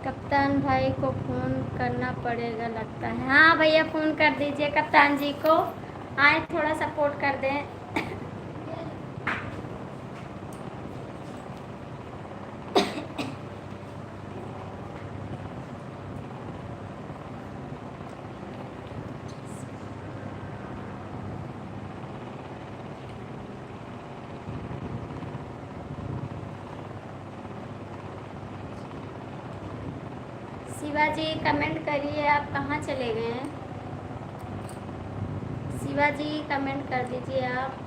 कप्तान भाई को फ़ोन करना पड़ेगा लगता है। हाँ भैया फ़ोन कर दीजिए कप्तान जी को, आए थोड़ा सपोर्ट कर दें। शिवाजी कमेंट करिए, आप कहाँ चले गए हैं? शिवाजी कमेंट कर दीजिए आप।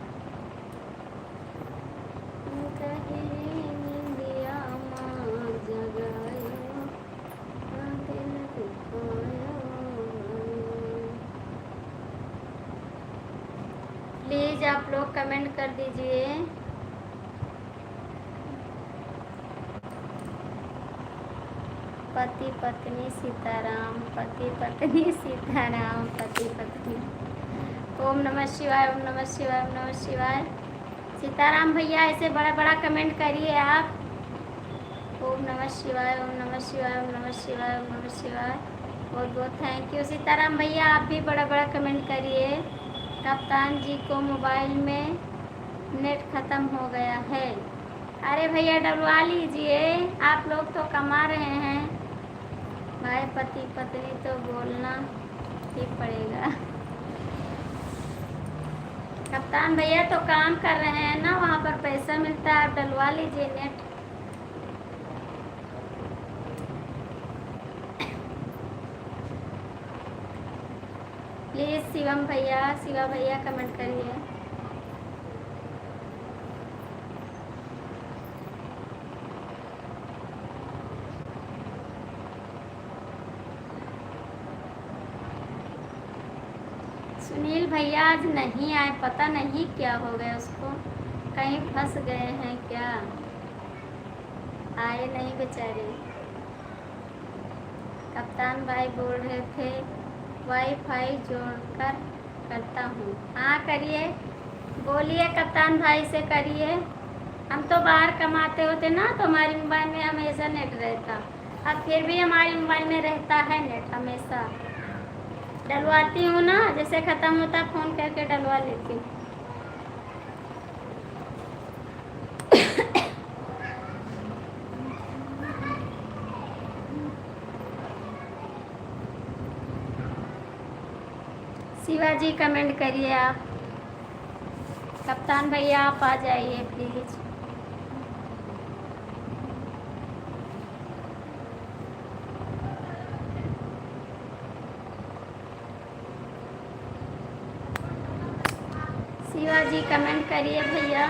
प्लीज़ आप लोग कमेंट कर दीजिए। पति पत्नी सीताराम, पति पत्नी सीताराम, पति पत्नी। ओम नमः शिवाय, ओम नमः शिवाय, ओम नमः शिवाय। सीताराम भैया ऐसे बड़ा बड़ा कमेंट करिए आप। ओम नमः शिवाय, ओम नमः शिवाय, ओम नमः शिवाय, ओम नमः शिवाय। बहुत बहुत थैंक यू सीताराम भैया, आप भी बड़ा बड़ा कमेंट करिए। कप्तान जी को मोबाइल में नेट ख़त्म हो गया है। अरे भैया डलवा लीजिए, आप लोग तो कमा रहे हैं भाई, पति पत्नी तो बोलना ही पड़ेगा। कप्तान भैया तो काम कर रहे हैं ना, वहाँ पर पैसा मिलता है, आप डलवा लीजिए नेट। प्लीज़ शिवा भैया कमेंट करिए। सुनील भैया आज नहीं आए, पता नहीं क्या हो गया उसको, कहीं फंस गए हैं क्या, आए नहीं बेचारे। कप्तान भाई बोल रहे थे वाईफाई जोड़कर करता हूँ। हाँ करिए, बोलिए कप्तान भाई से करिए। हम तो बाहर कमाते होते ना, तो हमारे मोबाइल में हमेशा नेट रहता, अब फिर भी हमारे मोबाइल में रहता है नेट हमेशा। डलवाती हूँ ना, जैसे ख़त्म होता फ़ोन करके डलवा लेती हूँ। शिवाजी कमेंट करिए आप। कप्तान भैया आप आ जाइए प्लीज़। शिवाजी कमेंट करिए भैया।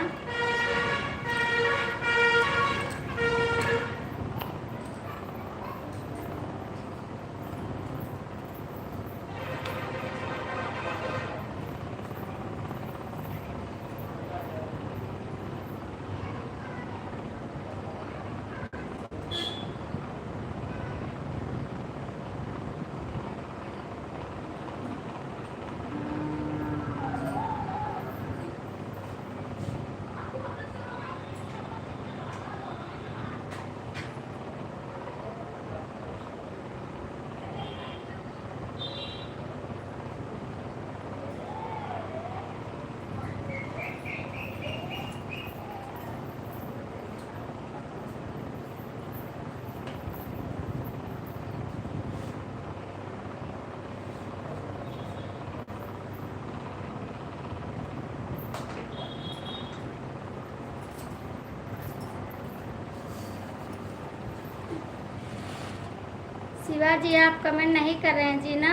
शिवा जी आप कमेंट नहीं कर रहे हैं जी ना,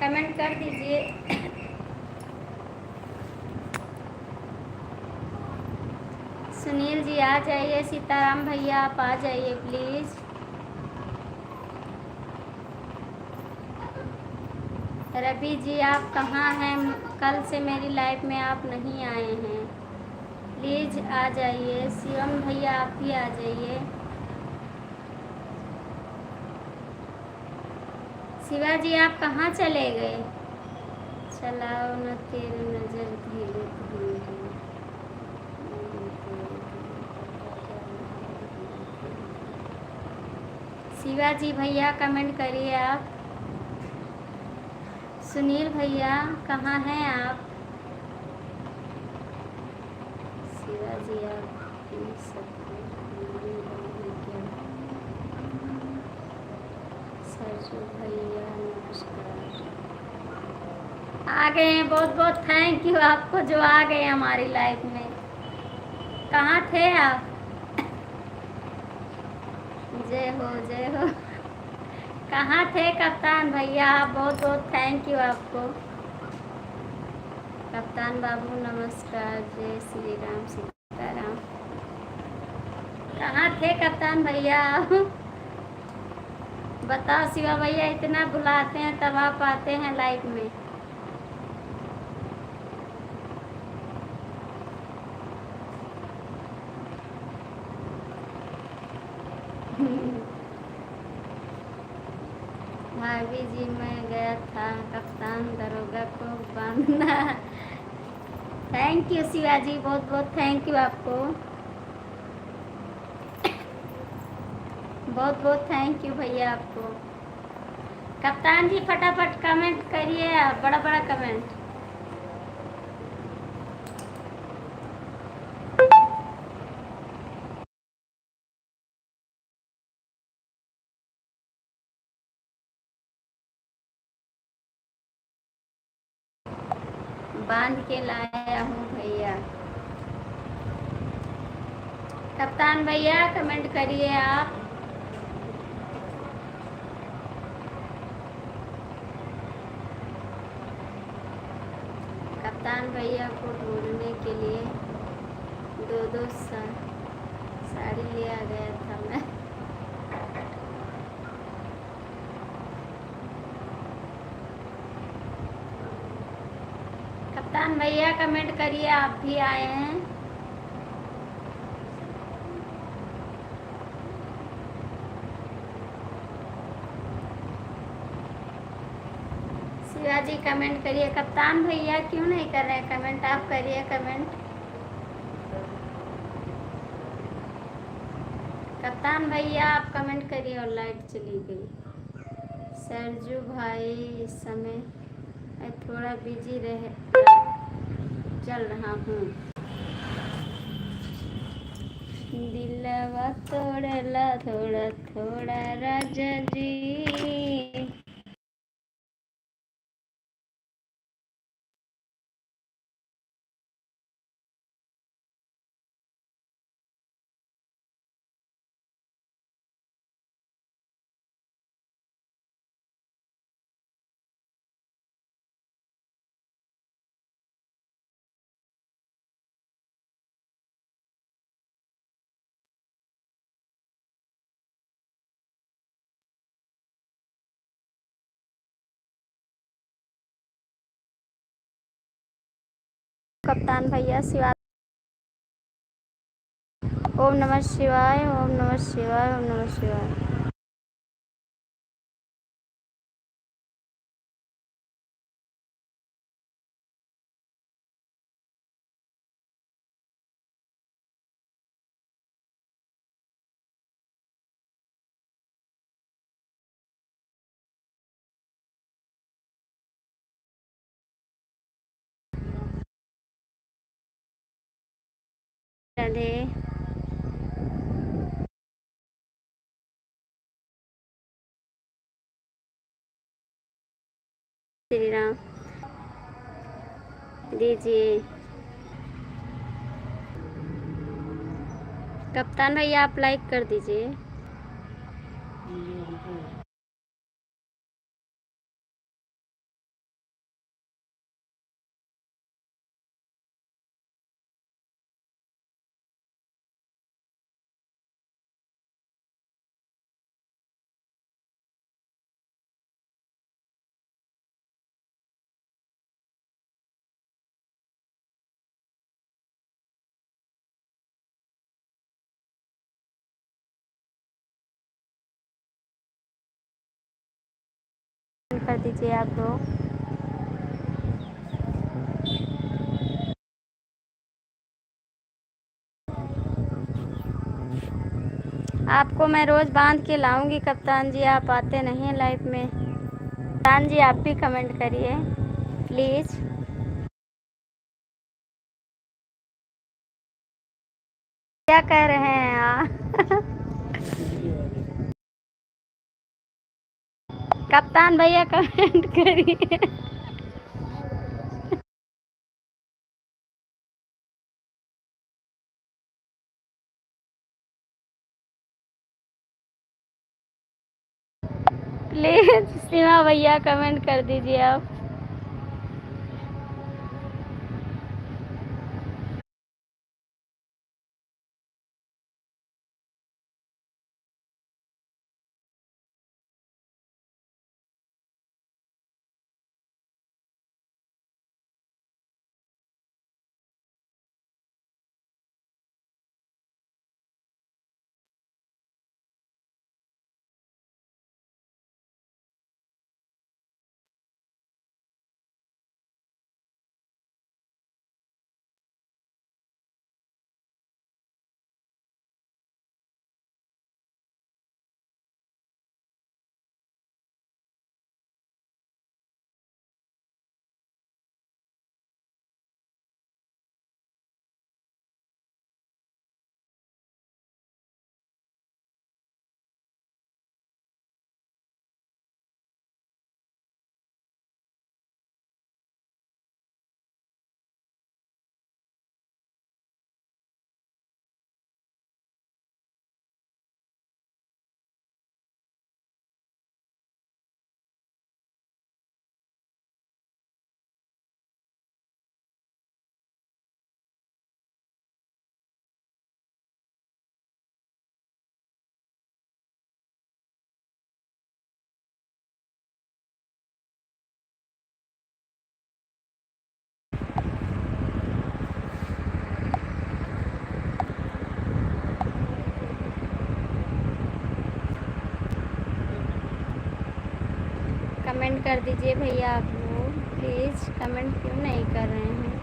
कमेंट कर दीजिए। सुनील जी आ जाइए, सीताराम भैया आप आ जाइए प्लीज़। रवि जी आप कहाँ हैं? कल से मेरी लाइफ में आप नहीं आए हैं, प्लीज़ आ जाइए। शिवम भैया आप भी आ जाइए। शिवा जी आप कहाँ चले गए? चलाओ न तेरी नज़र धीरे धीरे। शिवा जी भैया कमेंट करिए आप। सुनील भैया कहाँ हैं आप? शिवा जी आप सरजू भैया नमस्कार। आ गए हैं, बहुत बहुत थैंक यू आपको जो आ गए हमारी लाइफ में। कहाँ थे आप? जय हो जय हो। कहाँ थे कप्तान भैया आप? बहुत बहुत थैंक यू आपको। कप्तान बाबू नमस्कार, जय श्री राम सीताराम। कहाँ थे कप्तान भैया? बताओ शिवा भैया, इतना बुलाते हैं तब आप आते हैं लाइफ में। भाभी जी मैं गया था कप्तान दरोगा को बांधना। थैंक यू शिवा जी, बहुत बहुत थैंक यू आपको, बहुत बहुत थैंक यू भैया आपको। कप्तान जी फटाफट कमेंट करिए आप, बड़ा बड़ा कमेंट। बांध के लाया हूँ भैया। कप्तान भैया कमेंट करिए आप। कप्तान भैया को ढूंढने के लिए दो दो साड़ी लिया गया था मैं। कप्तान भैया कमेंट करिए, आप भी आए हैं। शिवाजी कमेंट करिए। कप्तान भैया क्यों नहीं कर रहे हैं कमेंट? आप करिए कमेंट। कप्तान भैया आप कमेंट करिए। और लाइट चली गई। सरजू भाई इस समय मैं थोड़ा बिजी चल रहा हूँ। दिलवा तोड़ला थोड़ा थोड़ा राजा जी। कप्तान भैया शिवा। ओम नमः शिवाय, ओम नमः शिवाय, ओम नमः शिवाय। राधे श्री राम दीजिए। कप्तान भैया आप लाइक कर दीजिए। कर दीजिए आप लोग। आपको मैं रोज़ बांध के लाऊंगी कप्तान जी, आप आते नहीं हैं लाइफ में। कप्तान जी आप भी कमेंट करिए प्लीज़। क्या कह रहे हैं आप? कप्तान भैया कमेंट करिए। प्लीज़ सीमा भैया कमेंट कर दीजिए आप। कमेंट कर दीजिए भैया आप लोग प्लीज़। कमेंट क्यों नहीं कर रहे हैं?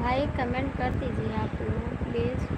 भाई कमेंट कर दीजिए आप लोग प्लीज़।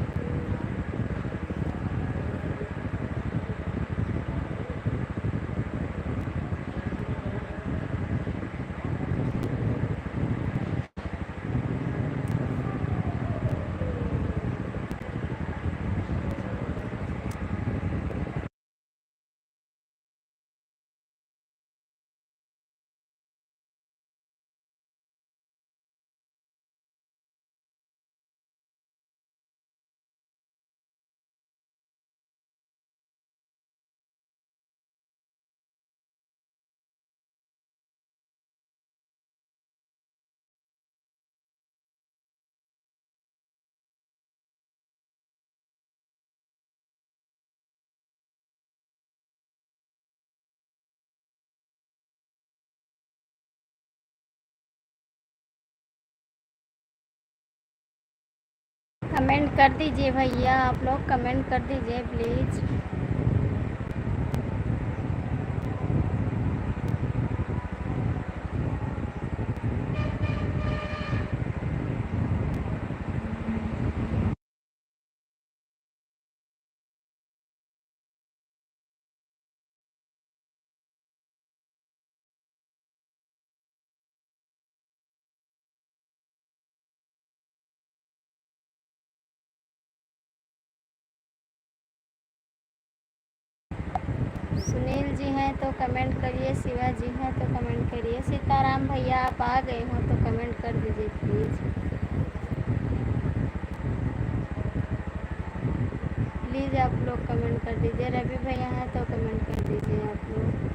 कमेंट कर दीजिए भैया आप लोग, कमेंट कर दीजिए प्लीज़। सुनील जी हैं तो कमेंट करिए, शिवा जी हैं तो कमेंट करिए, सीताराम भैया आप आ गए हो तो कमेंट कर दीजिए प्लीज़। प्लीज़ आप लोग कमेंट कर दीजिए। रवि भैया हैं तो कमेंट कर दीजिए आप लोग।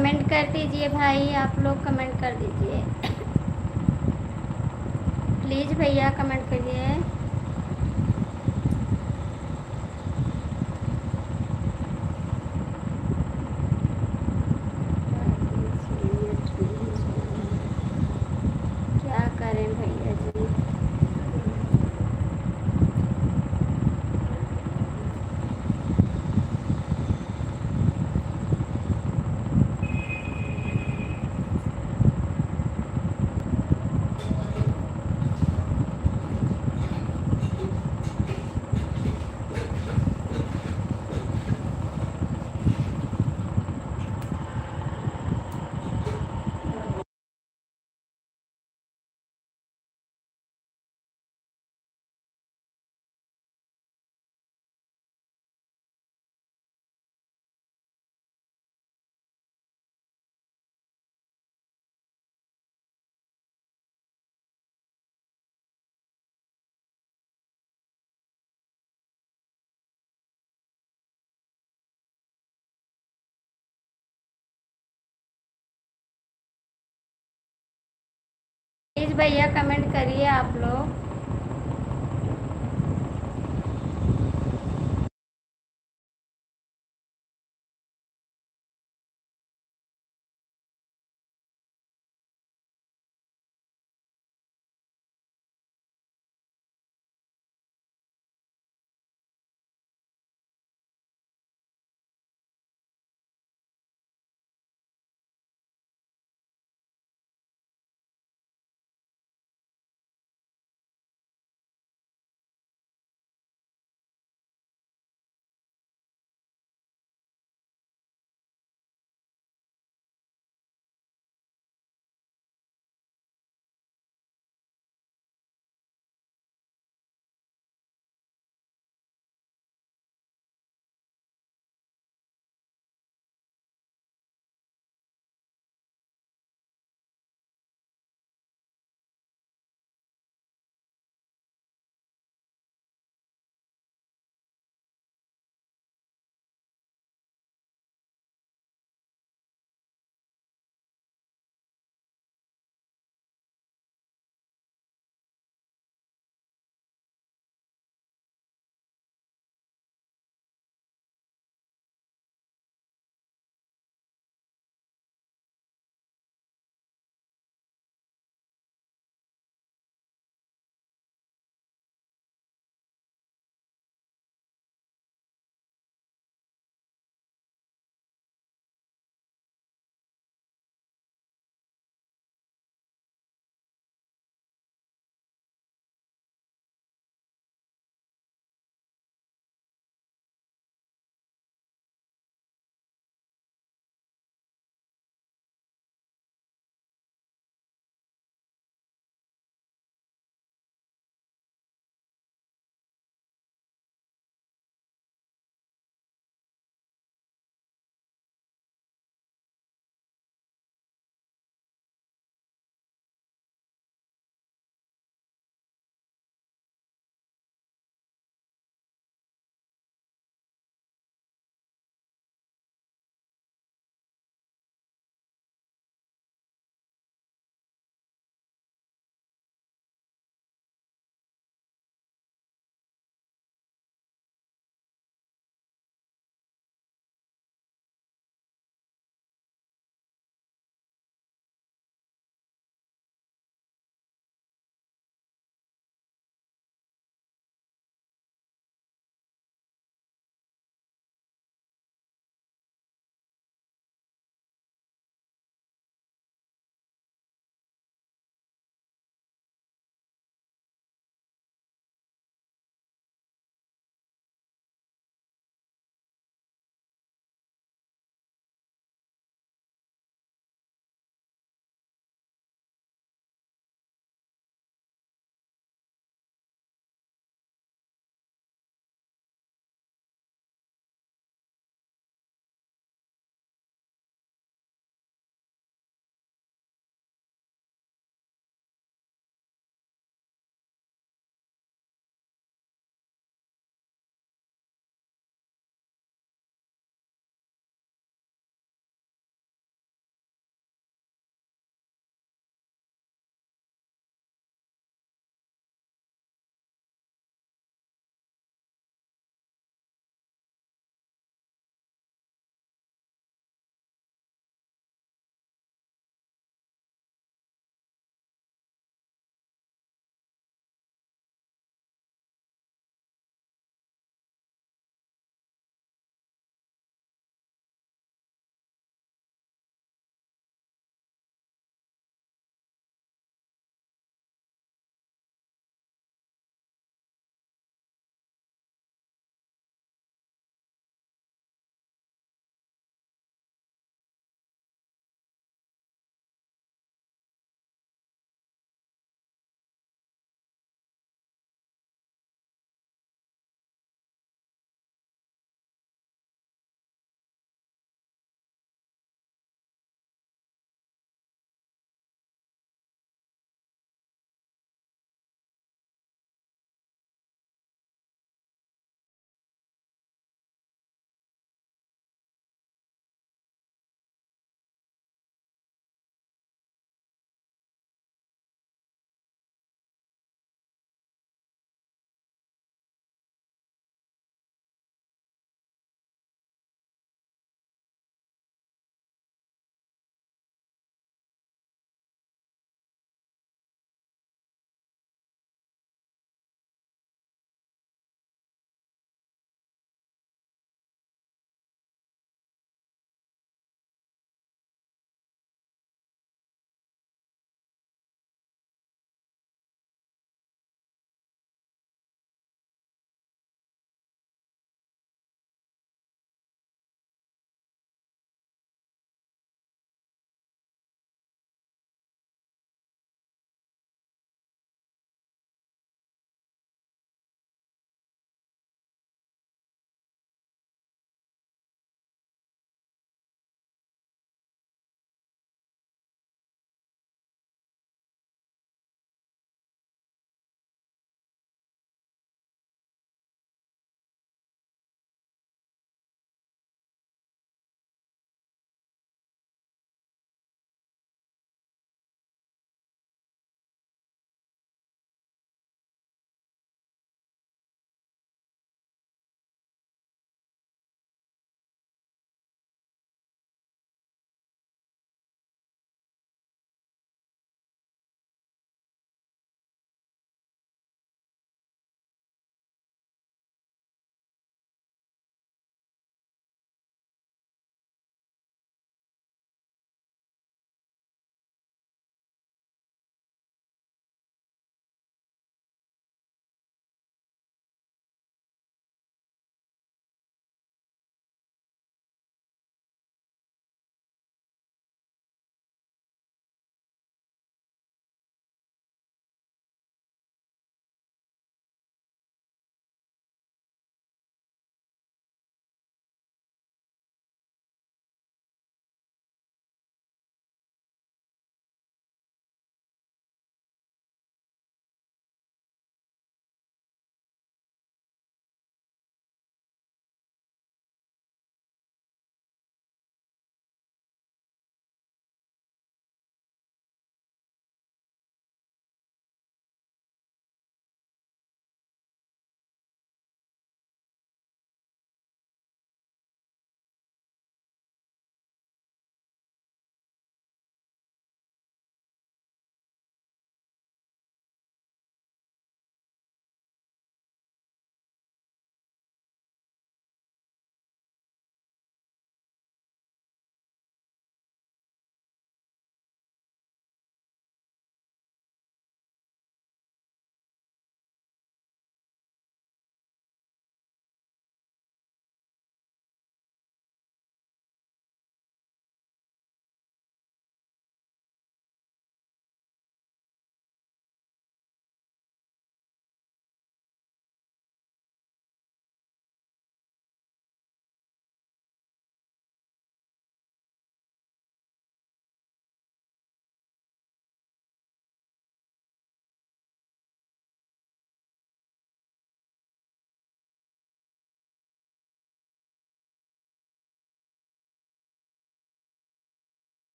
कमेंट कर दीजिए भाई, आप लोग कमेंट कर दीजिए प्लीज़ भैया, कमेंट करिए। क्या करें भैया जी। प्लीज़ भैया कमेंट करिए आप लोग।